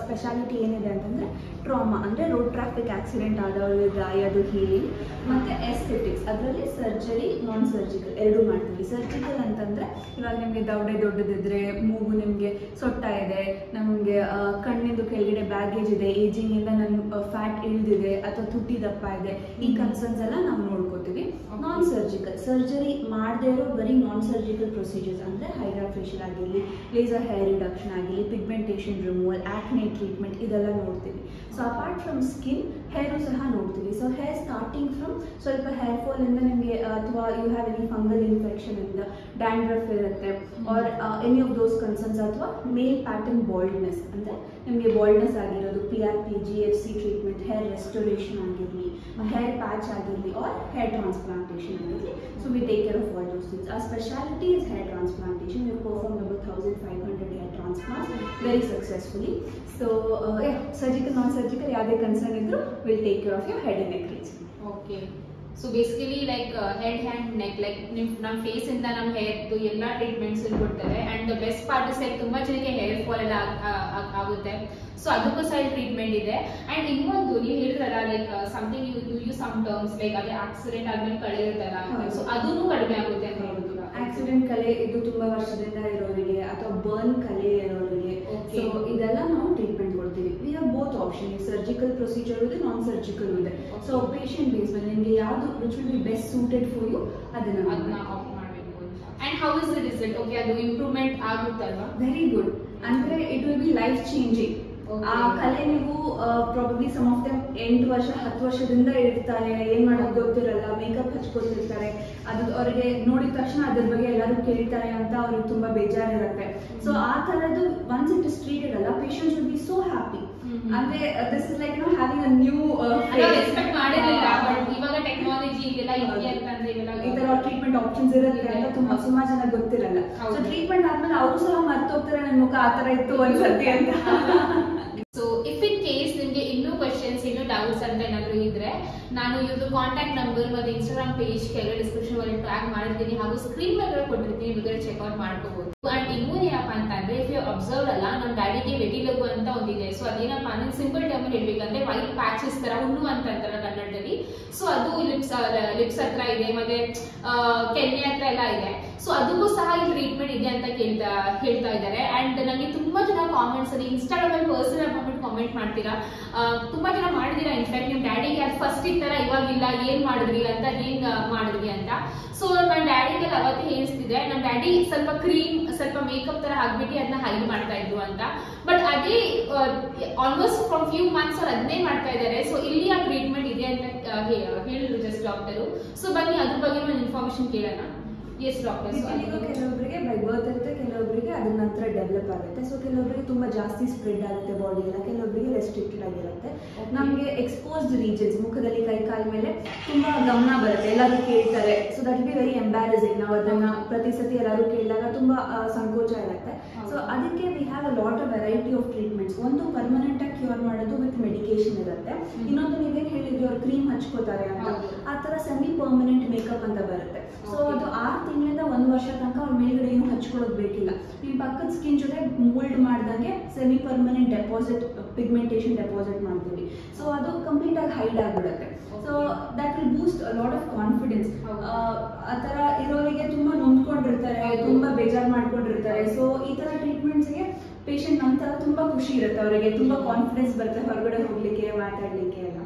ಸ್ಪೆಷಾಲಿಟಿ ಏನಿದೆ ಅಂತಂದ್ರೆ ಟ್ರಾಮಾ ಅಂದ್ರೆ ರೋಡ್ ಟ್ರಾಫಿಕ್ ಆಕ್ಸಿಡೆಂಟ್ ಆದವ್ರಿಗೆ ಗಾಯದು ಹೀಲಿಂಗ್ ಮತ್ತೆ ಎಸ್ಥೆಟಿಕ್ಸ್, ಅದರಲ್ಲಿ ಸರ್ಜರಿ ನಾನ್ ಸರ್ಜಿಕಲ್ ಎರಡೂ ಮಾಡ್ತೀವಿ. ಸರ್ಜಿಕಲ್ ಅಂತಂದ್ರೆ ಇವಾಗ ನಿಮಗೆ ದೌಡೆ ದೊಡ್ಡದಿದ್ರೆ, ಮೂಗು ನಿಮಗೆ ಸೊಟ್ಟ ಇದೆ, ನಮಗೆ ಕಣ್ಣಿಂದು ಕೆಳಗಡೆ ಬ್ಯಾಗೇಜ್ ಇದೆ, ಏಜಿಂಗ್ ಇಂದ ನನ್ನ ಫ್ಯಾಟ್ ಇಳಿದಿದೆ ಅಥವಾ ತುಟಿ ದಪ್ಪ ಇದೆ, ಈ ಕನ್ಸರ್ನ್ಸ್ ಎಲ್ಲ ನಾವು ನೋಡ್ಕೋತೀವಿ. ನಾನ್ ಸರ್ಜಿಕಲ್ ಸರ್ಜರಿ ಮಾಡದೇ ಇರೋ ಬರೀ ನಾನ್ ಸರ್ಜಿಕಲ್ ಪ್ರೊಸೀಜರ್ಸ್ ಅಂದ್ರೆ ಹೈಡ್ರಾ ಫೇಶಿಯಲ್ ಆಗಿರಲಿ, ಲೇಸರ್ ಹೇರ್ ರಿಡಕ್ಷನ್ ಆಗಿರಲಿ, ಪಿಗ್ಮೆಂಟೇಷನ್ ರಿಮೂವಲ್, ಆಕ್ನೆ ಟ್ರೀಟ್ಮೆಂಟ್ ಇದೆಲ್ಲ ನೋಡ್ತೀವಿ. So apart from skin hair ಸಹ ನೋಡ್ತೀವಿ. ಸೊ ಹೇರ್ ಸ್ಟಾರ್ಟಿಂಗ್ ಫ್ರಮ್ ಸ್ವಲ್ಪ ಹೇರ್ ಫಾಲ್ ಇಂದ ನಿಮಗೆ ಅಥವಾ you have any fungal infection ಇಂದ ಡ್ಯಾಂಡ್ರಫ್ ಇರುತ್ತೆ or any of those concerns, ಅಥವಾ ಮೇಲ್ ಪ್ಯಾಟರ್ನ್ ಬಾಲ್ಡ್ನೆಸ್ ಅಂದ್ರೆ ನಿಮಗೆ ಬಾಲ್ಡ್ನೆಸ್ ಆಗಿರೋದು, PRP GFC treatment, hair restoration ಆಗಿರಲಿ, ಹೇರ್ ಪ್ಯಾಚ್ ಆಗಿರಲಿ ಆರ್ ಹೇರ್ ಟ್ರಾನ್ಸ್ಪ್ಲಾಂಟೇಷನ್ ಆಗಿರಲಿ. So we take care of all those things. Our specialty is hair transplantation. We performed over 1,500 hair transplants very successfully. So surgical, non-surgical, ಯಾವುದೇ concern ಇದ್ರು we'll take care of your head and neck region. Okay. So basically like head hand neck like ನಮ್ಮ face ಇಂದ ನಮ್ಮ hair ಎಲ್ಲ treatments ಕೊಡ್ತಾರೆ. And best part is like ತುಂಬಾ ಜನಕ್ಕೆ hair fall ಎಲ್ಲ ಆಗುತ್ತೆ. ಸೊ ಅದಕ್ಕೂ ಸಹ ಟ್ರೀಟ್ಮೆಂಟ್ ಇದೆ. ಅಂಡ್ ಇನ್ನೊಂದು ನೀವು ಹೇಳಿದ್ರಲ್ಲ like something you some terms like ಅದೇ ಆಕ್ಸಿಡೆಂಟ್ ಆದ್ಮೇಲೆ ಕಳೆ ಇರುತ್ತಲ್ಲ, ಸೊ ಅದನ್ನು ಕಡಿಮೆ ಆಗುತ್ತೆ ಅಂತ ಹೇಳ್ಬೋದು. ಆಕ್ಸಿಡೆಂಟ್ ಕಲೆ ಇದು ತುಂಬಾ ವರ್ಷದಿಂದ ಇರೋರಿಗೆ ಅಥವಾ ಬರ್ನ್ ಕಲೆ ಇರೋರಿಗೆ, ಸೊ ಇದೆಲ್ಲ ನಾವು ಟ್ರೀಟ್ಮೆಂಟ್ ಕೊಡ್ತೀವಿ. We have both option, surgical procedure ಇದೆ, ನಾನ್ ಸರ್ಜಿಕಲ್ ಇದೆ. ಸೊ ಪೇಷಂಟ್ ಬೇಸ್ ಮೇಲೆ ನಿಮಗೆ ಯಾವುದು which will be best suited for you ಅದನ್ನ ಆಪ್ಟ್ ಮಾಡಬೇಕು. And how is the result? Okay, ಅದು ಇಂಪ್ರೂವ್ಮೆಂಟ್ ಆಗುತ್ತಲ್ವಾ? Very good. ಅಂದ್ರೆ it will be life changing. ಆ ಕಲೆ ನೀವು ಪ್ರಾಬಬ್ಲಿ ಸಮ್ ಆಫ್ ದಮ್ 8 ವರ್ಷ 10 ವರ್ಷದಿಂದ ಇರ್ತಾರೆ, ಏನ್ ಮಾಡೋದು ಗೊತ್ತಿರಲ್ಲ, ಮೇಕಪ್ ಹಚ್ಕೊತಿರ್ತಾರೆ, ಅದು ಅವ್ರಿಗೆ ನೋಡಿದ ತಕ್ಷಣ ಅದ್ರ ಬಗ್ಗೆ ಎಲ್ಲರೂ ಕೇಳ್ತಾರೆ ಅಂತ ಅವ್ರಿಗೆ ತುಂಬಾ ಬೇಜಾರಿರುತ್ತೆ. ಸೊ ಆ ತರದ್ದು ಒನ್ಸ್ ಇಟ್ ಇಸ್ ಟ್ರೀಟೆಡ್ ಅಲ್ಲ, patients will be so happy. ಅಂದ್ರೆ this is like having a new expect ಮಾಡಿರಲಿಲ್ಲ, ಬಟ್ ಇವಾಗ ಟೆಕ್ನಾಲಜಿ ಇದೆಲ್ಲ ಇದೆ ಅಂತಂದ್ರೆ ಈ ತರ ಟ್ರೀಟ್ಮೆಂಟ್ ಆಪ್ಷನ್ಸ್ ಇರುತ್ತೆ ಅಂತ ತುಂಬಾ ಜನ ಗೊತ್ತಿರಲ್ಲ. ಸೊ ಟ್ರೀಟ್ಮೆಂಟ್ ಆದ್ಮೇಲೆ ಅವರು ಸಹ ಮರ್ತೋಗ್ತಾರೆ, ನನ್ನ ಮುಖ ಆ ತರ ಇತ್ತು ಒಂದ್ಸತಿ ಅಂತ. ಸೊ ಇಫ್ ಇನ್ ಕೇಸ್ ನಿಮ್ಗೆ ಇನ್ನೂ ಕ್ವೆಶನ್ಸ್, ಇನ್ನೂ ಡೌಟ್ಸ್ ಅಂತ ಏನಾದ್ರು ಇದ್ರೆ ನಾನು ಇವ್ರದ್ದು ಕಾಂಟ್ಯಾಕ್ಟ್ ನಂಬರ್ ಮತ್ತೆ ಇನ್ಸ್ಟಾಗ್ರಾಮ್ ಪೇಜ್ ಕೆಳಗಡೆ ಡಿಸ್ಕ್ರಿಪ್ಷನ್ ಅಲ್ಲಿ ಟ್ಯಾಗ್ ಮಾಡಿರ್ತೀನಿ, ಹಾಗೂ ಸ್ಕ್ರೀನ್ ಮೇಲೆ ಕೊಟ್ಟಿರ್ತೀನಿ, ಬೇಕಾದ್ರೆ ಚೆಕ್ಔಟ್ ಮಾಡ್ಕೋಬಹುದು. ಅಂಡ್ ಇನ್ನೊಂದು ಏನಪ್ಪಾ ಅಂತಂದ್ರೆ ಇಫ್ ಯು ಅಬ್ಸರ್ವ್ ಅಲ್ಲ, ನಮ್ಮ ಡ್ಯಾಡಿಗೆ ವೆಟಿಲಗು ಅಂತ ಒಂದಿದೆ. ಸೊ ಅದೇನಪ್ಪಾ ಅಂದ್ರೆ ಸಿಂಪಲ್ ಟರ್ಮ್ ಹೇಳ್ಬೇಕಂದ್ರೆ ವೈಟ್ ಪ್ಯಾಚಸ್ ತರ ಹುಣ್ಣು ಅಂತ ಅಂತಾರ ಕನ್ನಡದಲ್ಲಿ. ಸೊ ಅದು ಲಿಪ್ಸ್ ಹತ್ರ ಇದೆ, ಮತ್ತೆ ಕೆನ್ನೆ ಹತ್ರ ಎಲ್ಲ ಇದೆ. ಸೊ ಅದಕ್ಕೂ ಸಹ ಈ ಟ್ರೀಟ್ಮೆಂಟ್ ಇದೆ ಅಂತ ಹೇಳ್ತಾ ಇದ್ದಾರೆ. ಅಂಡ್ ನನಗೆ ತುಂಬಾ ಜನ ಕಾಮೆಂಟ್ಸ್ ಅಲ್ಲಿ ಇನ್ಸ್ಟಾಗ್ರಾಮ್ ಅಲ್ಲಿ ಪರ್ಸನಲ್ ಕಾಮೆಂಟ್ ಮಾಡ್ತೀರಾ, ತುಂಬಾ ಜನ ಮಾಡಿದೀರಾ. ಇನ್ಫ್ಯಾಕ್ಟ್ ನಿಮ್ ಡ್ಯಾಡಿಗೆ ಅದು ಫಸ್ಟ್ ಇತ್ತರ ಇವಾಗಿಲ್ಲ, ಏನ್ ಮಾಡಿದ್ರಿ ಅಂತ, ಏನ್ ಮಾಡಿದ್ರಿ ಅಂತ. ಸೊ ನನ್ನ ಡ್ಯಾಡಿಗೆ ಅವತ್ತೇ ಹೇಳಿಸ್ತಿದ್ದೆ, ನಮ್ಮ ಡ್ಯಾಡಿ ಸ್ವಲ್ಪ ಕ್ರೀಮ್ ಸ್ವಲ್ಪ ಮೇಕಪ್ ತರ ಹಾಕ್ಬಿಟ್ಟು ಅದನ್ನ ಹೈಡ್ ಮಾಡ್ತಾ ಇದ್ರು ಅಂತ. ಬಟ್ ಅದೇ ಆಲ್ಮೋಸ್ಟ್ ಫ್ರಮ್ ಫ್ಯೂ ಮಂತ್ಸ್ ಅವ್ರು ಅದನ್ನೇ ಮಾಡ್ತಾ ಇದ್ದಾರೆ. ಸೊ ಇಲ್ಲಿ ಆ ಟ್ರೀಟ್ಮೆಂಟ್ ಇದೆ ಅಂತ ಹೇಳಿದ್ರು ಜಸ್ಟ್ ಡಾಕ್ಟರು. ಸೊ ಬನ್ನಿ ಅದ್ರ ಬಗ್ಗೆ ಒಂದು ಇನ್ಫಾರ್ಮೇಶನ್ ಕೇಳೋಣ. Yes doctor. ಕೆಲವೊಬ್ಬರಿಗೆ ಬೈ ಬರ್ತ್ ಇರುತ್ತೆ, ಕೆಲವೊಬ್ಬರಿಗೆ ಅದ್ರ ನಂತರ ಡೆವಲಪ್ ಆಗುತ್ತೆ. ಸೊ ಕೆಲವೊಬ್ಬರಿಗೆ ತುಂಬಾ ಜಾಸ್ತಿ ಸ್ಪ್ರೆಡ್ ಆಗುತ್ತೆ ಬಾಡಿ ಎಲ್ಲ, ಕೆಲವೊಬ್ಬರಿಗೆ ರೆಸ್ಟ್ರಿಕ್ಟೆಡ್ ಆಗಿರುತ್ತೆ. ನಮಗೆ ಎಕ್ಸ್ಪೋಸ್ಡ್ ರೀಜನ್ಸ್ ಮುಖದಲ್ಲಿ, ಕೈ ಕಾಲ ಮೇಲೆ ತುಂಬಾ ಗಮನ ಬರುತ್ತೆ, ಎಲ್ಲರೂ ಕೇಳ್ತಾರೆ. So that be very embarrassing. ನಾವು ಅದನ್ನ ಪ್ರತಿ ಸತಿ ಎಲ್ಲರೂ ಕೇಳಿದಾಗ ತುಂಬಾ ಸಂಕೋಚ ಇರುತ್ತೆ. ಸೊ ಅದಕ್ಕೆ we have a lot of variety of treatments. ಒಂದು ಪರ್ಮನೆಂಟ್ ಆಗಿ ಕ್ಯೂರ್ ಮಾಡೋದು ವಿತ್ ಮೆಡಿಕೇಶನ್ ಇರುತ್ತೆ. ಇನ್ನೊಂದು ನೀವೇನ್ ಹೇಳಿದ್ರಿ ಅವ್ರು ಕ್ರೀಮ್ ಹಚ್ಕೋತಾರೆ ಅಂತ, ಆ ತರ ಸೆಮಿ ಪರ್ಮನೆಂಟ್ ಮೇಕಪ್ ಅಂತ ಬರುತ್ತೆ. ಸೊ ಅದು 6 ತಿಂಗಳಿಂದ 1 ವರ್ಷ ತನಕ ಅವ್ರ ಮೇಲ್ಗಡೆ ಏನು ಹಚ್ಕೊಳ್ಳೋದು ಬೇಕಿಲ್ಲ. ನಿಮ್ ಪಕ್ಕದ ಸ್ಕಿನ್ ಜೊತೆ ಮೋಲ್ಡ್ ಮಾಡ್ದಂಗೆ semi permanent deposit, pigmentation deposit ಮಾಡ್ತೀವಿ. ಸೊ ಅದು ಕಂಪ್ಲೀಟ್ ಆಗಿ ಹೈಡ್ ಆಗ್ಬಿಡುತ್ತೆ. So that will Boost a lot of confidence. ಆ ತರ ಇರೋರಿಗೆ ತುಂಬಾ ನೊಂದ್ಕೊಂಡಿರ್ತಾರೆ, ತುಂಬಾ ಬೇಜಾರು ಮಾಡ್ಕೊಂಡಿರ್ತಾರೆ. ಸೊ ಈ ತರ ಟ್ರೀಟ್ಮೆಂಟ್ಸ್ಗೆ ಪೇಷಂಟ್ ನಂತರ ತುಂಬಾ ಖುಷಿ ಇರುತ್ತೆ, ಅವರಿಗೆ ತುಂಬಾ ಕಾನ್ಫಿಡೆನ್ಸ್ ಬರುತ್ತೆ ಹೊರಗಡೆ ಹೋಗ್ಲಿಕ್ಕೆ, ಮಾತಾಡ್ಲಿಕ್ಕೆ ಎಲ್ಲ.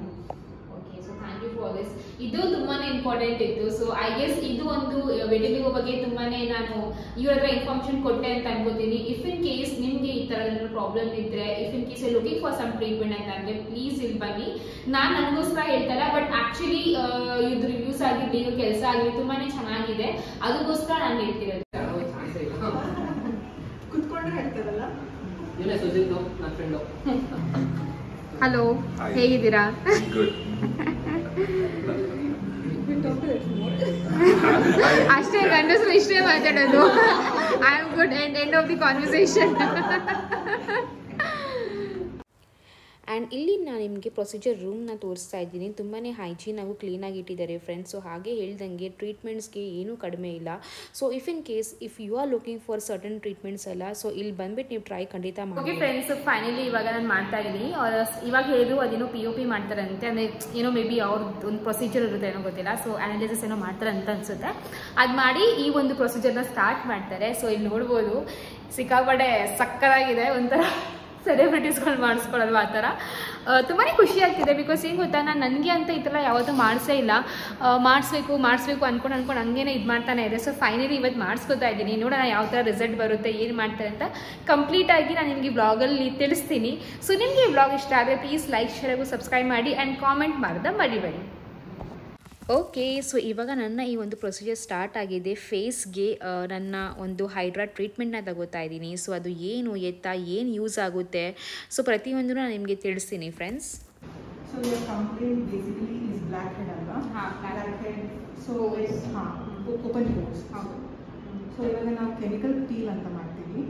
ಇದು ತುಂಬಾನೇ ಇಂಪಾರ್ಟೆಂಟ್ ಇತ್ತು. ಸೊ ಐ ಗೆಸ್ ಇದು ಒಂದು ವೆಟಿಲಿಗೋ ಬಗ್ಗೆ ತುಂಬಾನೇ ನಾನು ಇವ್ರ ಹತ್ರ ಇನ್ಫಾರ್ಮೇಶನ್ ಕೊಟ್ಟೆ ಅಂತ ಅನ್ಕೋತೀನಿ. ಇಫ್ ಇನ್ ಕೇಸ್ ನಿಮ್ಗೆ ಈ ತರ ಪ್ರಾಬ್ಲಮ್ ಇದ್ರೆ, if in case looking for some treatment ಅಂತ ಅಂದ್ರೆ ಪ್ಲೀಸ್ ಇಲ್ಲಿ ಬನ್ನಿ. ನಾನ್ ನನಗೋಸ್ಕರ ಹೇಳ್ತಲ್ಲ, ಬಟ್ ಆಕ್ಚುಲಿ ಇದು ರಿವ್ಯೂಸ್ ಆಗಿರ್ಲಿ, ಕೆಲಸ ಆಗಿರ್ಲಿ ತುಂಬಾನೇ ಚೆನ್ನಾಗಿದೆ, ಅದಕ್ಕೋಸ್ಕರ ನಾನು ಹೇಳ್ತಿರೋದು. ಚಾನ್ಸೇ ಇಲ್ಲ. ಕುತ್ಕೊಂಡ್ರೆ ಹೇಳ್ತಾರಲ್ಲ. ಇವನೇ ಸುಜಿತ್ ನನ್ನ ಫ್ರೆಂಡು. ಹಲೋ, ಹೇಗಿದ್ದೀರಾ? ಅಷ್ಟೇ, ಗಂಡಸರು ಇಷ್ಟೇ ಮಾತಾಡೋದು. I am good and end of the conversation. And ಇಲ್ಲಿ ನಾನು ನಿಮಗೆ ಪ್ರೊಸೀಜರ್ ರೂಮ್ನ ತೋರಿಸ್ತಾ ಇದ್ದೀನಿ. ತುಂಬಾ ಹೈಜೀನ್ ಹಾಗೂ ಕ್ಲೀನಾಗಿ ಇಟ್ಟಿದ್ದಾರೆ ಫ್ರೆಂಡ್ಸ್. ಸೊ ಹಾಗೆ ಹೇಳ್ದಂಗೆ ಟ್ರೀಟ್ಮೆಂಟ್ಸ್ಗೆ ಏನೂ ಕಡಿಮೆ ಇಲ್ಲ. So if you are looking for certain treatments ಎಲ್ಲ, ಸೊ ಇಲ್ಲಿ ಬಂದ್ಬಿಟ್ಟು ನೀವು ಟ್ರೈ ಖಂಡಿತ ಮಾಡಿ. ಓಕೆ ಫ್ರೆಂಡ್ಸ್, ಫೈನಲಿ ಇವಾಗ ನಾನು ಮಾಡ್ತಾ ಇದ್ದೀನಿ. ಇವಾಗ ಹೇಳಿದ್ರು ಅದೇನೋ POP ಮಾಡ್ತಾರಂತೆ, ಅಂದರೆ ಏನೋ ಮೇ ಬಿ ಅವ್ರದ್ದು ಒಂದು ಪ್ರೊಸೀಜರ್ ಇರುತ್ತೆ ಏನೋ ಗೊತ್ತಿಲ್ಲ. ಸೊ ಅನಾಲಿಸಿಸ್ ಏನೋ ಮಾಡ್ತಾರೆ ಅಂತ ಅನ್ಸುತ್ತೆ. ಅದು ಮಾಡಿ ಈ ಒಂದು ಪ್ರೊಸೀಜರ್ನ ಸ್ಟಾರ್ಟ್ ಮಾಡ್ತಾರೆ. ಸೊ ಇಲ್ಲಿ ನೋಡ್ಬೋದು ಸಿಕ್ಕಾಪಟ್ಟೆ ಸಕ್ಕತ್ತಾಗಿದೆ, ಒಂಥರ ಸೆಲೆಬ್ರಿಟೀಸ್ಗಳು ಮಾಡಿಸ್ಕೊಳ್ಳೋದು ಆ ಥರ. ತುಂಬಾ ಖುಷಿ ಆಗ್ತಿದೆ. ಬಿಕಾಸ್ ಏನು ಗೊತ್ತಾ, ನಾನು ನನಗೆ ಅಂತ ಈ ಥರ ಯಾವತ್ತೂ ಮಾಡಿಸೇ ಇಲ್ಲ. ಮಾಡಿಸ್ಬೇಕು ಅಂದ್ಕೊಂಡು ಹಂಗೇನೆ ಇದು ಮಾಡ್ತಾನೆ ಇದೆ. ಸೊ ಫೈನಲಿ ಇವತ್ತು ಮಾಡಿಸ್ಕೊತಾ ಇದ್ದೀನಿ. ನೋಡೋಣ ಯಾವ ಥರ ರಿಸಲ್ಟ್ ಬರುತ್ತೆ, ಏನು ಮಾಡ್ತಾರೆ ಅಂತ ಕಂಪ್ಲೀಟಾಗಿ ನಾನು ನಿಮಗೆ ಬ್ಲಾಗಲ್ಲಿ ತಿಳಿಸ್ತೀನಿ. ಸೊ ನಿಮಗೆ ಈ ಬ್ಲಾಗ್ ಇಷ್ಟ ಆದರೆ ಪ್ಲೀಸ್ ಲೈಕ್, ಶೇರ್ ಹಾಗೂ ಸಬ್ಸ್ಕ್ರೈಬ್ ಮಾಡಿ ಆ್ಯಂಡ್ ಕಾಮೆಂಟ್ ಮಾಡೋದ ಮರಿಬೇಡಿ. ಓಕೆ, ಸೊ ಇವಾಗ ನನ್ನ ಈ ಒಂದು ಪ್ರೊಸೀಜರ್ ಸ್ಟಾರ್ಟ್ ಆಗಿದೆ. ಫೇಸ್ಗೆ ನನ್ನ ಒಂದು ಹೈಡ್ರಾ ಟ್ರೀಟ್ಮೆಂಟ್ನ ತಗೋತಾ ಇದ್ದೀನಿ. ಸೊ ಅದು ಏನು ಏನು ಯೂಸ್ ಆಗುತ್ತೆ, ಸೊ ಪ್ರತಿಯೊಂದು ನಾನು ನಿಮಗೆ ತಿಳಿಸ್ತೀನಿ friends. So your complaint basically is black head ಅಲ್ವಾ? Black head. So it's open pores. So ಇವಾಗ ನಾವು ಕೆಮಿಕಲ್ ಪೀಲ್ ಅಂತ ಮಾಡ್ತೀವಿ.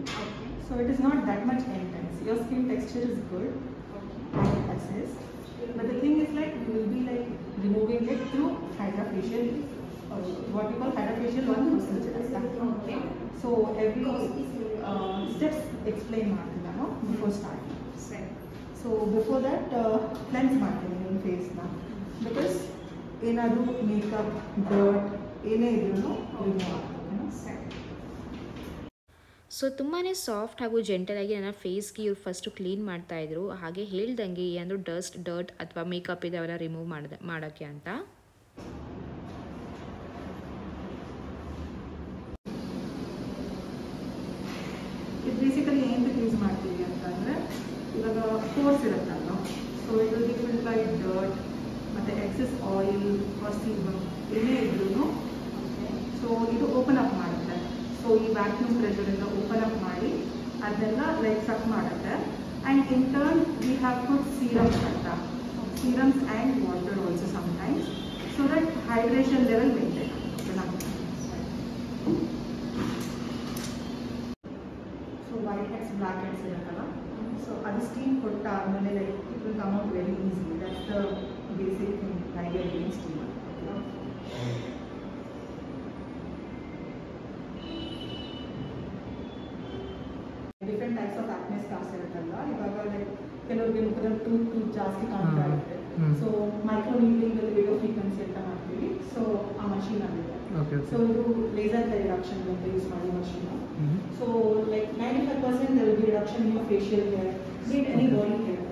So it is not that much intense. Your skin texture is good. Assess. But the thing is like we will be like removing it through hydrofacial, what we call hydrofacial one procedure. Okay. So every steps explain ಮಾಡ್ತೀನಿ ನಾನು before starting. So before that cleanse ಮಾಡ್ತೀನಿ ನಿಮ್ಮ ಫೇಸ್ನ, because ಏನಾದರೂ makeup dirt ಏನೇ ಇದ್ರೂ remove ಆಗ್ತದೆ. So ತುಂಬಾ soft ಹಾಗೂ ಜೆಂಟಲಾಗಿ ನನ್ನ ಫೇಸ್ಗೆ ಇವ್ರು ಫಸ್ಟು ಕ್ಲೀನ್ ಮಾಡ್ತಾಯಿದ್ರು. ಹಾಗೆ ಹೇಳ್ದಂಗೆ ಏನಾದರೂ ಡರ್ಟ್ ಅಥವಾ ಮೇಕಪ್ ಇದೆ ಅವೆಲ್ಲ ರಿಮೂವ್ ಮಾಡೋಕ್ಕೆ ಅಂತ. ಇದು ಬೇಸಿಕಲಿ ಏನಕ್ಕೆ ಯೂಸ್ ಮಾಡ್ತೀವಿ ಅಂತಂದರೆ, ಇವಾಗ ಪೋರ್ಸ್ ಇರುತ್ತಲ್ಲ, so it will different by dirt ಮತ್ತು ಎಕ್ಸೆಸ್ ಆಯಿಲ್ ಆರ್ ಸೀಬಮ್ ಏನೇ ಇದ್ರೂ ಸೊ ಇದು ಓಪನ್ ಅಪ್ ಮಾಡುತ್ತೆ. ಸೊ ಈ ವ್ಯಾಕ್ಯೂಮ್ ಪ್ರೆಷರಿಂದ ಓಪನ್ ಅಪ್ ಮಾಡಿ ಅದೆಲ್ಲ ಲೈಕ್ ಸಕ್ ಮಾಡುತ್ತೆ. And in turn we have put serums ಅಂತ, serums and water also sometimes, so that hydration level maintain ಆಗುತ್ತೆ. So white heads black heads ಇರುತ್ತಲ್ಲ, ಸೊ ಅದು ಸ್ಟೀಮ್ ಕೊಟ್ಟಾದ್ಮೇಲೆ like it will come out very easily. That's the basic thing idea in steam. Different types of ಆಕ್ನೆ scars ಇರುತ್ತಲ್ಲ, ಇವಾಗ like ಕೆಲವರಿಗೆ ಮುಖದಲ್ಲಿ tooth ಜಾಸ್ತಿ ಕಾಣ್ತಾ ಇರುತ್ತೆ. ಸೊ ಮೈಕ್ರೋ ನೀಡ್ಲಿಂಗ್ ಅಲ್ಲಿ ರೇಡಿಯೋ ಫ್ರೀಕ್ವೆನ್ಸಿ ಅಂತ ಮಾಡ್ತೀವಿ. ಸೊ ಆ ಮಷೀನ್ ಆಗಿದೆ. ಸೊ ಇದು ಲೇಸರ್ ರಿಡಕ್ಷನ್ ಅಂತ ಯೂಸ್ ಮಾಡಿ machine. So like 95% there will be reduction in your facial hair, be it any body hair.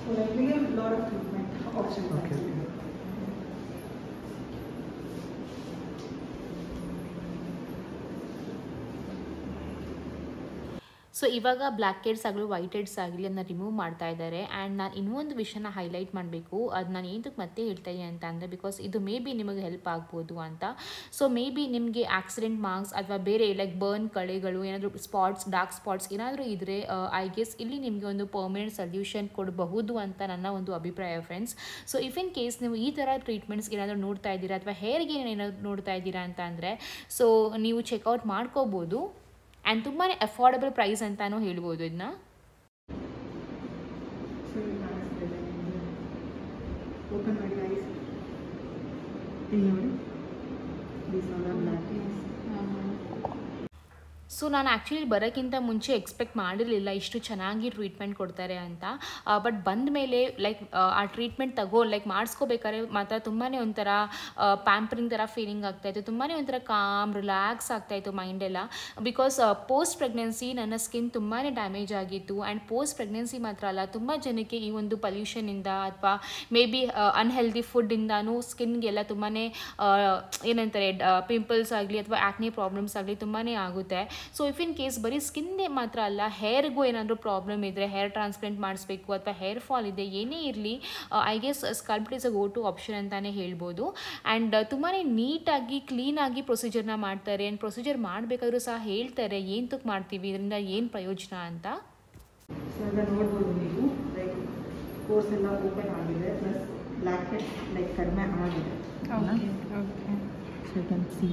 So like we have a lot of treatment options. So ಇವಾಗ black heads ಆಗಲಿ white heads ಆಗಲಿ ಅದನ್ನ remove ಮಾಡ್ತಾ ಇದ್ದಾರೆ. And ನಾನು ಇನ್ನೊಂದು ವಿಷಯನ highlight ಮಾಡಬೇಕು. ಅದು ನಾನು ಏನಕ್ಕೆ ಮತ್ತೆ ಹೇಳ್ತಾ ಇದ್ದೀನಿ ಅಂತ ಅಂದರೆ, ಬಿಕಾಸ್ ಇದು ಮೇ ಬಿ ನಿಮಗೆ ಹೆಲ್ಪ್ ಆಗ್ಬೋದು ಅಂತ. ಸೊ ಮೇ ಬಿ ನಿಮಗೆ ಆಕ್ಸಿಡೆಂಟ್ ಮಾರ್ಕ್ಸ್ ಅಥವಾ ಬೇರೆ ಲೈಕ್ ಬರ್ನ್ ಕಳೆಗಳು ಏನಾದರೂ ಸ್ಪಾಟ್ಸ್, ಡಾರ್ಕ್ ಸ್ಪಾಟ್ಸ್ ಏನಾದರೂ ಇದ್ದರೆ ಐ ಗೆಸ್ ಇಲ್ಲಿ ನಿಮಗೆ ಒಂದು ಪರ್ಮನೆಂಟ್ ಸೊಲ್ಯೂಷನ್ ಕೊಡಬಹುದು ಅಂತ ನನ್ನ ಒಂದು ಅಭಿಪ್ರಾಯ friends. So if in case ನೀವು ಈ ಥರ ಟ್ರೀಟ್ಮೆಂಟ್ಸ್ ಏನಾದರೂ ನೋಡ್ತಾ ಇದ್ದೀರಾ ಅಥವಾ ಹೇರ್ಗೆ ಏನಾದರೂ ನೋಡ್ತಾ ಇದ್ದೀರಾ ಅಂತ ಅಂದರೆ, ಸೊ ನೀವು ಚೆಕ್ಔಟ್ ಮಾಡ್ಕೋಬೋದು. ಆ್ಯಂಡ್ ತುಂಬಾ ಅಫೋರ್ಡಬಲ್ ಪ್ರೈಸ್ ಅಂತಾನೂ ಹೇಳ್ಬೋದು ಇದನ್ನ. ಓಪನ್ ಮಾಡಿ ಗೈಸ್, ಇಲ್ಲಿ ನೋಡಿ these are the black heads. So ನಾನು ಆ್ಯಕ್ಚುಲಿ ಬರೋಕ್ಕಿಂತ ಮುಂಚೆ ಎಕ್ಸ್ಪೆಕ್ಟ್ ಮಾಡಿರಲಿಲ್ಲ ಇಷ್ಟು ಚೆನ್ನಾಗಿ ಟ್ರೀಟ್ಮೆಂಟ್ ಕೊಡ್ತಾರೆ ಅಂತ. ಬಟ್ ಬಂದ ಮೇಲೆ ಲೈಕ್ ಆ ಟ್ರೀಟ್ಮೆಂಟ್ ಮಾಡಿಸ್ಕೋಬೇಕಾದ್ರೆ ಮಾತ್ರ ತುಂಬಾ ಒಂಥರ ಪ್ಯಾಂಪರಿಂಗ್ ಥರ ಫೀಲಿಂಗ್ ಆಗ್ತಾಯಿತ್ತು. ತುಂಬಾ ಒಂಥರ ಕಾಮ್, ರಿಲ್ಯಾಕ್ಸ್ ಆಗ್ತಾಯಿತ್ತು ಮೈಂಡೆಲ್ಲ. ಬಿಕಾಸ್ ಪೋಸ್ಟ್ ಪ್ರೆಗ್ನೆನ್ಸಿ ನನ್ನ ಸ್ಕಿನ್ ತುಂಬಾ ಡ್ಯಾಮೇಜ್ ಆಗಿತ್ತು. ಆ್ಯಂಡ್ ಪೋಸ್ಟ್ ಪ್ರೆಗ್ನೆನ್ಸಿ ಮಾತ್ರ ಅಲ್ಲ, ತುಂಬ ಜನಕ್ಕೆ ಈ ಒಂದು ಪಲ್ಯೂಷನಿಂದ ಅಥವಾ ಮೇ ಬಿ ಅನ್ಹೆಲ್ದಿ ಫುಡ್ಡಿಂದನೂ ಸ್ಕಿನ್ಗೆಲ್ಲ ತುಂಬಾ ಏನಂತಾರೆ ಪಿಂಪಲ್ಸ್ ಆಗಲಿ ಅಥವಾ ಆ್ಯಕ್ನಿ ಪ್ರಾಬ್ಲಮ್ಸ್ ಆಗಲಿ ತುಂಬಾ ಆಗುತ್ತೆ. ಸೊ ಇಫ್ ಇನ್ ಕೇಸ್ ಬರೀ ಸ್ಕಿನ್ನೇ ಮಾತ್ರ ಅಲ್ಲ, ಹೇರ್ಗೂ ಏನಾದರೂ ಪ್ರಾಬ್ಲಮ್ ಇದ್ದರೆ, ಹೇರ್ ಟ್ರಾನ್ಸ್ಪ್ಲಾಂಟ್ ಮಾಡಿಸ್ಬೇಕು ಅಥವಾ ಹೇರ್ ಫಾಲ್ ಇದೆ, ಏನೇ ಇರಲಿ, I guess sculpt is a go to option ಅಂತಲೇ ಹೇಳ್ಬೋದು. ಆ್ಯಂಡ್ ತುಂಬಾ ನೀಟಾಗಿ ಕ್ಲೀನಾಗಿ ಪ್ರೊಸೀಜರ್ನ ಮಾಡ್ತಾರೆ. ಆ್ಯಂಡ್ ಪ್ರೊಸೀಜರ್ ಮಾಡಬೇಕಾದ್ರೂ ಸಹ ಹೇಳ್ತಾರೆ ಏನಕ್ಕೆ ಮಾಡ್ತೀವಿ, ಇದರಿಂದ ಏನು ಪ್ರಯೋಜನ ಅಂತ. ಸೊ ಈಗ ನೋಡ್ಬೋದು ನೀವು, ಲೈಕ್ ಕೋರ್ಸ್ ಎಲ್ಲ ಓಪನ್ ಆಗಿದೆ, ಪ್ಲಸ್ ಬ್ಲ್ಯಾಕ್ ಹೆಡ್ ಲೈಕ್ ಕಡಿಮೆ ಆಗಿದೆ. So you can see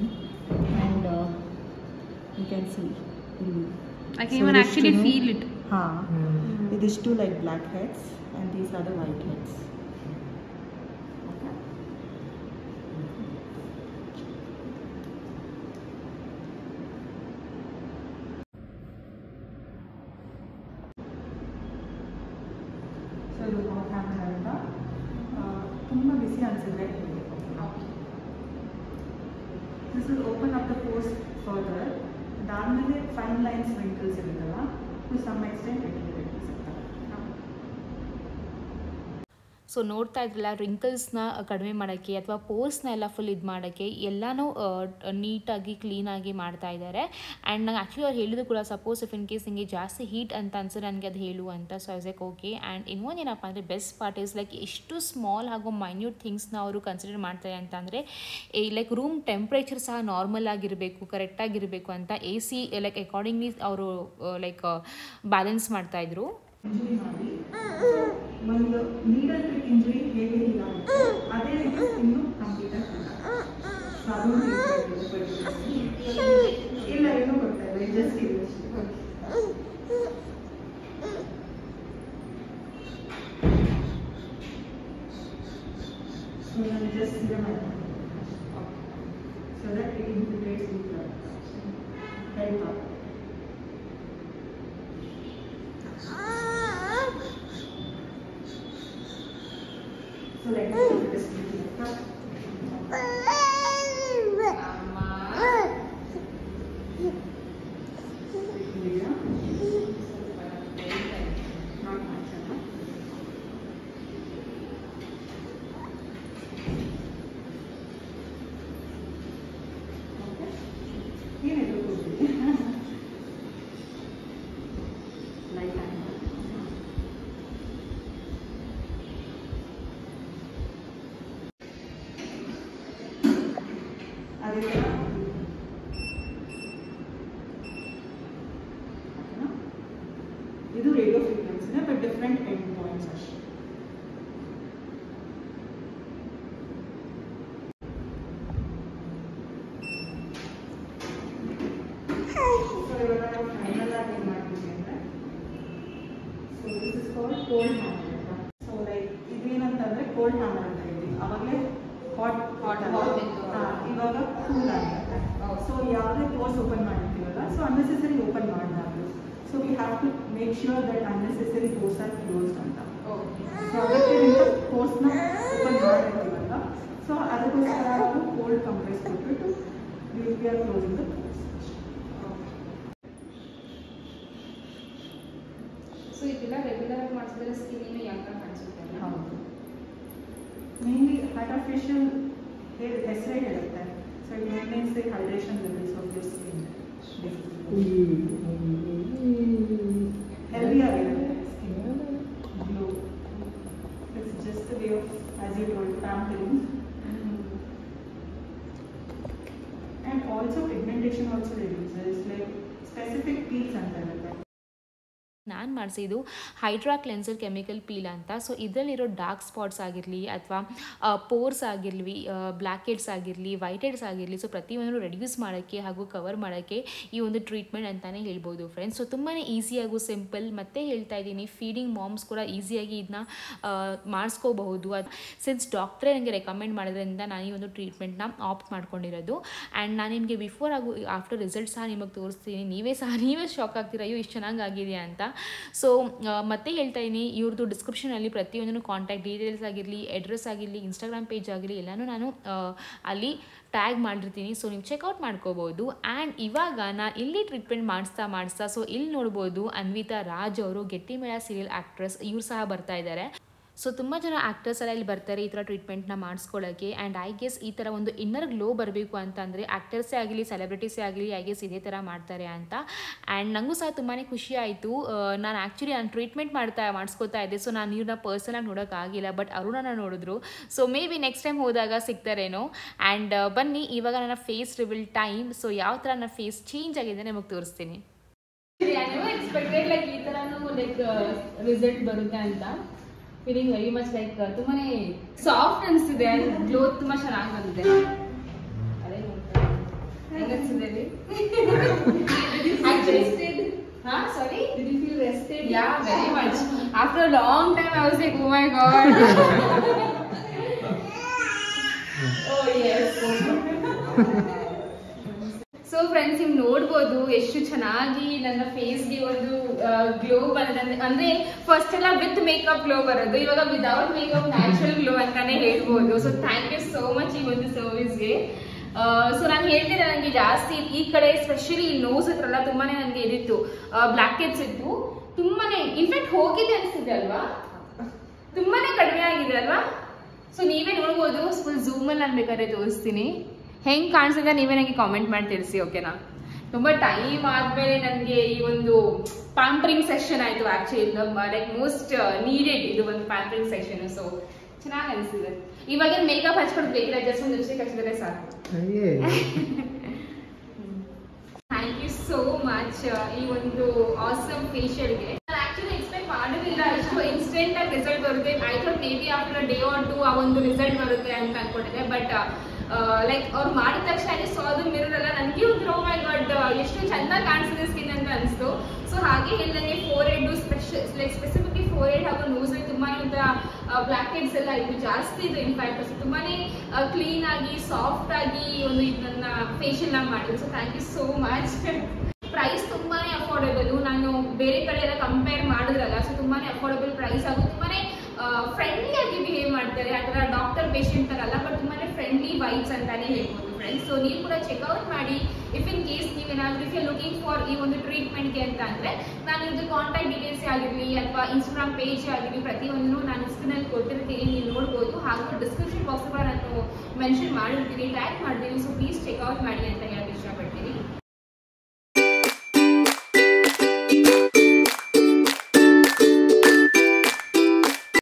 and you can see ಇಲ್ಲಿ I can even actually feel it. ಇದಿಷ್ಟು like black heads and these are the white heads. So ಇದು hot hammer ಅಂತ ತುಂಬ ಬಿಸಿ ಅನಿಸಿದ್ರೆ this will open up the pores further. ಅದಾದಮೇಲೆ fine lines wrinkles ಇರುತ್ತಲ್ಲ, to some extent it will reduce ಇರ್ತದೆ. So ನೋಡ್ತಾ ಇದ್ರಲ್ಲ, ರಿಂಕಲ್ಸ್ನ ಕಡಿಮೆ ಮಾಡೋಕ್ಕೆ ಅಥವಾ ಪೋರ್ಸ್ನ ಎಲ್ಲ ಫುಲ್ ಇದು ಮಾಡೋಕ್ಕೆ ಎಲ್ಲನೂ ನೀಟಾಗಿ ಕ್ಲೀನಾಗಿ ಮಾಡ್ತಾ ಇದ್ದಾರೆ. ಆ್ಯಂಡ್ ನಂಗೆ ಆ್ಯಕ್ಚುಲಿ ಅವ್ರು ಹೇಳಿದ್ರು ಕೂಡ, ಸಪೋಸ್ ಇಫ್ ಇನ್ ಕೇಸ್ ನಿಮಗೆ ಜಾಸ್ತಿ ಹೀಟ್ ಅಂತ ಅನ್ಸೋ ನನಗೆ ಅದು ಹೇಳು ಅಂತ. So ice like okay. And ಇನ್ನೊಂದು ಏನಪ್ಪ ಅಂದರೆ ಬೆಸ್ಟ್ ಪಾರ್ಟ್ ಇಸ್ ಲೈಕ್ ಎಷ್ಟು ಸ್ಮಾಲ್ ಹಾಗೂ ಮೈನ್ಯೂಟ್ ಥಿಂಗ್ಸ್ನ ಅವರು ಕನ್ಸಿಡರ್ ಮಾಡ್ತಾರೆ ಅಂತಂದರೆ, ಲೈಕ್ ರೂಮ್ ಟೆಂಪ್ರೇಚರ್ ಸಹ ನಾರ್ಮಲ್ ಆಗಿರಬೇಕು, ಕರೆಕ್ಟಾಗಿರಬೇಕು ಅಂತ AC ಲೈಕ್ ಅಕಾರ್ಡಿಂಗ್ಲಿ ಅವರು ಲೈಕ್ ಬ್ಯಾಲೆನ್ಸ್ ಮಾಡ್ತಾಯಿದ್ರು. ಇಂಜುರಿ ಮಾಡಿ ಒಂದು ನೀಡಲ್ ಪ್ರಿಕ್ ಇಂಜುರಿ ಹೇಗೆ ಇಲ್ಲ ಅದೇ ರೀತಿ ಇನ್ನು ಕಂಪ್ಲೀಟ್ ಇಲ್ಲ, ಏನೂ ಗೊತ್ತಾ ಇಲ್ಲ, ಜಸ್ಟ್ ಇದು ನಾನು ಜಸ್ಟ್ ಸಿರಮ್ ಮಾಡ್ತೀನಿ so that it integrates with head part. So like this ಇದು ರೇಡಿಯೋ ಫ್ರೀಕ್ವೆನ್ಸಿನೇ, ಬಟ್ ಡಿಫ್ರೆಂಟ್ ಎಂಡ್ ಪಾಯಿಂಟ್ಸ್ ಅಷ್ಟೇ. ಸೊ ಇವಾಗ ನಾವು ಫೈನಲ್ ಆಗಿ ಏನು ಮಾಡ್ತೀವಿ ಅಂದರೆ, so this is called cold hammer ಅಂತ. ಸೊ ಲೈಕ್ ಇದೇನಂತಂದರೆ ಕೋಲ್ಡ್ ಹ್ಯಾಮರ್ ಅಂತ ಹೇಳ್ತೀವಿ. ಅವಾಗಲೇ ಹಾಟ್ ಇವಾಗ ಕೂಲ್ ಆಗಿರುತ್ತೆ. ಸೊ ಯಾವುದೇ ಕೋರ್ಸ್ ಓಪನ್ ಮಾಡಿರ್ತೀವಲ್ಲ, ಸೊ ಅನ್ನೆಸೆಸರಿ ಓಪನ್ ಮಾಡಬಾರ್ದು. So we have to make sure that unnecessary course are closed ಅಂತ. ಸೊ ಅದಕ್ಕೆ ಕೋರ್ಸ್ನ ಓಪನ್ ಮಾಡಿರ್ತೀವಲ್ಲ, ಸೊ ಅದಕ್ಕೋಸ್ಕರ ನಾವು ಕೋಲ್ಡ್ ಕಂಪ್ರೆಸ್ ಕೊಟ್ಬಿಟ್ಟು we are closing the course. So ಇದೆಲ್ಲ ರೆಗ್ಯುಲರ್ ಆಗಿ ಮಾಡಿಸಿದ್ರೆ ಸ್ಕಿನ್ ಯಾವ ಥರ ಕಾಣಿಸುತ್ತೆ? ಹೌದು, ಮೇನ್ಲಿ ಹೈಡ್ರಾಫೇಶಿಯಲ್ ಹೆಸರೇ ಹೇಳುತ್ತೆ. So it maintains the hydration levels of your skin. Healthy ಆಗಿರುತ್ತೆ skin, glow. It's just way of, as you told, pampering. And also pigmentation also reduces, like specific peels ಅಂತ ಇರುತ್ತೆ. ನಾನು ಮಾಡಿಸಿದ್ದು ಹೈಡ್ರಾ ಕ್ಲೆನ್ಸರ್ ಕೆಮಿಕಲ್ ಪೀಲ್ ಅಂತ. So ಇದರಲ್ಲಿರೋ dark spots ಆಗಿರಲಿ ಅಥವಾ pores ಆಗಿರಲಿ, ಬ್ಲ್ಯಾಕ್ ಹೆಡ್ಸ್ ಆಗಿರಲಿ, ವೈಟ್ ಹೆಡ್ಸ್ ಆಗಿರಲಿ, ಸೊ ಪ್ರತಿಯೊಂದನ್ನು ರೆಡ್ಯೂಸ್ ಮಾಡೋಕ್ಕೆ ಹಾಗೂ ಕವರ್ ಮಾಡೋಕ್ಕೆ ಈ ಒಂದು ಟ್ರೀಟ್ಮೆಂಟ್ ಅಂತಲೇ ಹೇಳ್ಬೋದು ಫ್ರೆಂಡ್ಸ್. ಸೊ ತುಂಬಾ ಈಸಿಯಾಗೂ ಸಿಂಪಲ್. ಮತ್ತೆ ಹೇಳ್ತಾ ಇದ್ದೀನಿ, ಫೀಡಿಂಗ್ ಮಾಮ್ಸ್ ಕೂಡ ಈಸಿಯಾಗಿ ಇದನ್ನ ಮಾಡಿಸ್ಕೋಬಹುದು. ಸಿನ್ಸ್ ಡಾಕ್ಟ್ರೇ ನನಗೆ ರೆಕಮೆಂಡ್ ಮಾಡೋದ್ರಿಂದ ನಾನು ಈ ಒಂದು ಟ್ರೀಟ್ಮೆಂಟ್ನ ಆಪ್ಟ್ ಮಾಡ್ಕೊಂಡಿರೋದು. ಆ್ಯಂಡ್ ನಾನು ನಿಮಗೆ ಬಿಫೋರ್ ಹಾಗೂ ಆಫ್ಟರ್ ರಿಸಲ್ಟ್ ಸಹ ನಿಮಗೆ ತೋರಿಸ್ತೀನಿ. ನೀವೇ ಶಾಕ್ ಆಗ್ತೀರ, ಅಯ್ಯೋ ಇಷ್ಟು ಚೆನ್ನಾಗಿ ಆಗಿದೆ ಅಂತ. ಸೊ ಮತ್ತೆ ಹೇಳ್ತಾ ಇದ್ದೀನಿ, ಇವ್ರದ್ದು ಡಿಸ್ಕ್ರಿಪ್ಷನಲ್ಲಿ ಪ್ರತಿಯೊಂದನ್ನು ಕಾಂಟ್ಯಾಕ್ಟ್ ಡೀಟೇಲ್ಸ್ ಆಗಿರಲಿ, ಅಡ್ರೆಸ್ ಆಗಿರಲಿ, ಇನ್ಸ್ಟಾಗ್ರಾಮ್ ಪೇಜ್ ಆಗಲಿ ಎಲ್ಲನೂ ನಾನು ಅಲ್ಲಿ ಟ್ಯಾಗ್ ಮಾಡಿರ್ತೀನಿ. ಸೊ ನೀವು ಚೆಕ್ಔಟ್ ಮಾಡ್ಕೋಬೋದು. ಆ್ಯಂಡ್ ಇವಾಗ ನಾನು ಇಲ್ಲಿ ಟ್ರೀಟ್ಮೆಂಟ್ ಮಾಡಿಸ್ತಾ ಸೊ ಇಲ್ಲಿ ನೋಡ್ಬೋದು ಅನ್ವಿತಾ ರಾಜ್ ಅವರು ಗೆಟ್ಟಿಮೇಳ ಸೀರಿಯಲ್ ಆ್ಯಕ್ಟ್ರೆಸ್, ಇವ್ರು ಸಹ ಬರ್ತಾ ಇದ್ದಾರೆ. ಸೊ ತುಂಬ ಜನ ಆ್ಯಕ್ಟರ್ಸ್ ಎಲ್ಲ ಇಲ್ಲಿ ಬರ್ತಾರೆ ಈ ಥರ ಟ್ರೀಟ್ಮೆಂಟ್ನ ಮಾಡಿಸ್ಕೊಳ್ಳೋಕ್ಕೆ. ಆ್ಯಂಡ್ ಐ ಗೆಸ್ ಈ ಥರ ಒಂದು ಇನ್ನರ್ ಗ್ಲೋ ಬರಬೇಕು ಅಂತಂದರೆ ಆ್ಯಕ್ಟರ್ಸೇ ಆಗಲಿ ಸೆಲೆಬ್ರಿಟೀಸೇ ಆಗಲಿ ಐ ಗೆಸ್ ಇದೇ ಥರ ಮಾಡ್ತಾರೆ ಅಂತ. ಆ್ಯಂಡ್ ನನಗೂ ಸಹ ತುಂಬಾ ಖುಷಿ ಆಯಿತು. ನಾನು ಆ್ಯಕ್ಚುಲಿ ನಾನು ಟ್ರೀಟ್ಮೆಂಟ್ ಮಾಡಿಸ್ಕೊತಾ ಇದ್ದೆ, ಸೊ ನಾನು ಇವ್ರನ್ನ ಪರ್ಸನಾಗಿ ನೋಡೋಕ್ಕಾಗಿಲ್ಲ, ಬಟ್ ಅರುಣನ ನೋಡಿದ್ರು. So may be next time ಹೋದಾಗ ಸಿಗ್ತಾರೇನೋ. ಆ್ಯಂಡ್ ಬನ್ನಿ ಇವಾಗ ನನ್ನ ಫೇಸ್ ರಿವಿಲ್ ಟೈಮ್. ಸೊ ಯಾವ ಥರ ನನ್ನ ಫೇಸ್ ಚೇಂಜ್ ಆಗಿದೆ ನಿಮಗೆ ತೋರಿಸ್ತೀನಿ. ಎಕ್ಸ್ಪೆಕ್ಟೆಡ್ ಲೈಕ್ ಈ ಥರನೂ ಲೈಕ್ ರಿಸಲ್ಟ್ ಬರುತ್ತೆ ಅಂತ. ಫೀಲಿಂಗ್ ವೆರಿ ಮಚ್ ಲೈಕ್ ತುಂಬಾನೇ ಸಾಫ್ಟ್ ಅನಿಸ್ತಿದೆ, ಗ್ಲೋ ತುಂಬಾ ಚೆನ್ನಾಗಿ ಬಂದಿದೆ. Sorry? Did you feel rested? Yeah, very much. After a long time, I was like, oh my god. Oh yes. So friends ನೀವು ನೋಡ್ಬೋದು ಎಷ್ಟು ಚೆನ್ನಾಗಿ ನನ್ನ ಫೇಸ್ಗೆ ಒಂದು ಗ್ಲೋ ಬಂದಿದೆ. ಅಂದ್ರೆ ಫಸ್ಟ್ ಎಲ್ಲ ವಿತ್ ಮೇಕಪ್ ಗ್ಲೋ ಬರೋದು, ಇವಾಗ ವಿದೌಟ್ ಮೇಕಪ್ ನ್ಯಾಚುರಲ್ ಗ್ಲೋ ಅಂತಾನೆ ಹೇಳ್ಬೋದು. So thank you so much ಈ ಒಂದು ಸರ್ವಿಸ್ಗೆ. ಸೊ ನಾನು ಹೇಳ್ತಿದ್ದೆ ನನಗೆ ಜಾಸ್ತಿ ಈ ಕಡೆ ಸ್ಪೆಷಲಿ ನೋಸ್ ಹತ್ರಲ್ಲ ತುಂಬಾನೇ ನನಗೆ ಇದಿತ್ತು, ಬ್ಲ್ಯಾಕ್ ಹೆಡ್ಸ್ ಇತ್ತು ತುಂಬಾನೇ. ಇನ್ಫ್ಯಾಕ್ಟ್ ಹೋಗಿದೆ ಅನಿಸ್ತಿದೆ ಅಲ್ವಾ, ತುಂಬಾನೇ ಕಡಿಮೆ ಆಗಿದೆ ಅಲ್ವಾ. ಸೊ ನೀವೇ ನೋಡ್ಬೋದು, ಫುಲ್ ಝೂಮಲ್ಲಿ ನಾನು ಬೇಕಾದ್ರೆ ತೋರಿಸ್ತೀನಿ ಹೆಂಗೆ ಕಾಣಿಸಿದ್ರೆ ನೀವೇ ನನಗೆ ಕಾಮೆಂಟ್ ಮಾಡಿ ತಿಳಿಸಿ, ಓಕೆನಾ. ತುಂಬ ಟೈಮ್ ಆದಮೇಲೆ ನನಗೆ ಈ ಒಂದು ಪ್ಯಾಂಪರಿಂಗ್ ಸೆಷನ್ ಆಯಿತು. ಆ್ಯಕ್ಚುಲಿ ಲೈಕ್ ಮೋಸ್ಟ್ ನೀಡೆಡ್ ಇದು ಒಂದು ಪ್ಯಾಂಪರಿಂಗ್ ಸೆಷನ್. ಸೊ ಚೆನ್ನಾಗಿ ಅನಿಸ್ತಿದೆ. ಇವಾಗ ಮೇಕಪ್ ಹಚ್ಕೊಂಡು ಬೇಕಿಲ್ಲ, ಜಸ್ಟ್ ಒಂದು ಲಿಪ್ಸ್ಟಿಕ್ ಹಚ್ಚಿದ್ರೆ ಸಾಕು. ಥ್ಯಾಂಕ್ ಯು ಸೋ ಮಚ್ ಈ ಒಂದು ಆಸಮ್ ಫೇಶಿಯಲ್ಗೆ. ನಾನು ಆ್ಯಕ್ಚುಲಿ ಎಕ್ಸ್ಪೆಕ್ಟ್ ಮಾಡೋದಿಲ್ಲ ಇಷ್ಟು ಇನ್ಸ್ಟೆಂಟ್ ಆಗಿ ರಿಸಲ್ಟ್ ಬರುತ್ತೆ. I thought may be after day or 2 ಆ ಒಂದು ರಿಸಲ್ಟ್ ಬರುತ್ತೆ ಅಂತ ಅನ್ಕೊಂಡಿದ್ದೆ. ಬಟ್ ಲೈಕ್ ಅವ್ರು ಮಾಡಿದ ತಕ್ಷಣ ಸೊ ಅದು ಮಿರರ್ ಅಲ್ಲ, ನನಗೆ ಒಂದು ಮೈ ಗಾಡ್ ಎಷ್ಟು ಚೆನ್ನಾಗಿ ಕಾಣಿಸಿದೆ ಸ್ಕಿನ್ ಅಂತ ಅನಿಸ್ತು. ಸೊ ಹಾಗೆ ನನಗೆ four head like specifically four head ಹಾಗೂ ನೋಸಲ್ಲಿ ತುಂಬಾ ಒಂಥರ ಬ್ಲ್ಯಾಕ್ ಹೆಡ್ಸ್ ಎಲ್ಲ ಇದು ಜಾಸ್ತಿ ಇದೆ. ಇನ್ಫ್ಯಾಕ್ಟ್ ತುಂಬಾನೇ ಕ್ಲೀನ್ ಆಗಿ ಸಾಫ್ಟ್ ಆಗಿ ಒಂದು ನನ್ನ ಫೇಶಿಯಲ್ ನ ಮಾಡಿದ್ರು. So thank you so much. Price ತುಂಬಾನೇ ಅಫೋರ್ಡೆಬಲ್. ನಾನು ಬೇರೆ ಕಡೆ ಎಲ್ಲ ಕಂಪೇರ್ ಮಾಡಿದ್ರಲ್ಲ, ಸೊ ತುಂಬಾನೇ ಅಫೋರ್ಡೆಬಲ್ ಪ್ರೈಸ್ ಹಾಗೂ ತುಂಬಾನೇ ಫ್ರೆಂಡ್ಲಿ ಆಗಿ ಬಿಹೇವ್ ಮಾಡ್ತಾರೆ. ಆ ಥರ ಡಾಕ್ಟರ್ ಪೇಷಂಟ್ ತರ ಅಲ್ಲ, ಬಟ್ ತುಂಬಾನೇ ಫ್ರೆಂಡ್ಲಿ ವೈಬ್ಸ್ ಅಂತಾನೆ ಹೇಳ್ಬೋದು ಫ್ರೆಂಡ್ಸ್. ಸೊ ನೀವು ಕೂಡ ಚೆಕ್ಔಟ್ ಮಾಡಿ. ಇಫ್ ಇನ್ ಕೇಸ್ ನೀವೇನಾದ್ರೂ ಇಫ್ ಯು ಲುಕಿಂಗ್ ಫಾರ್ ಈ ಒಂದು ಟ್ರೀಟ್ಮೆಂಟ್ಗೆ ಅಂತ ಅಂದ್ರೆ ನಾನು ಇದು ಕಾಂಟ್ಯಾಕ್ಟ್ ಡೀಟೇಲ್ಸ್ ಆಗಿರಲಿ ಅಥವಾ ಇನ್ಸ್ಟಾಗ್ರಾಮ್ ಪೇಜ್ ಆಗಿರಲಿ ಪ್ರತಿಯೊಂದನ್ನು ನಾನು ಸ್ಕ್ರೀನಲ್ಲಿ ಕೊಟ್ಟಿರ್ತೀನಿ, ನೀವು ನೋಡ್ಬೋದು. ಹಾಗೂ ಡಿಸ್ಕ್ರಿಪ್ಷನ್ ಬಾಕ್ಸ್ ಕೂಡ ನಾನು ಮೆನ್ಷನ್ ಮಾಡಿರ್ತೀನಿ, ಟ್ಯಾಗ್ ಮಾಡ್ತೀನಿ. ಸೊ ಪ್ಲೀಸ್ ಚೆಕ್ಔಟ್ ಮಾಡಿ ಅಂತ ಹೇಳಕ್ಕೆ ಇಷ್ಟಪಡ್ತೀನಿ.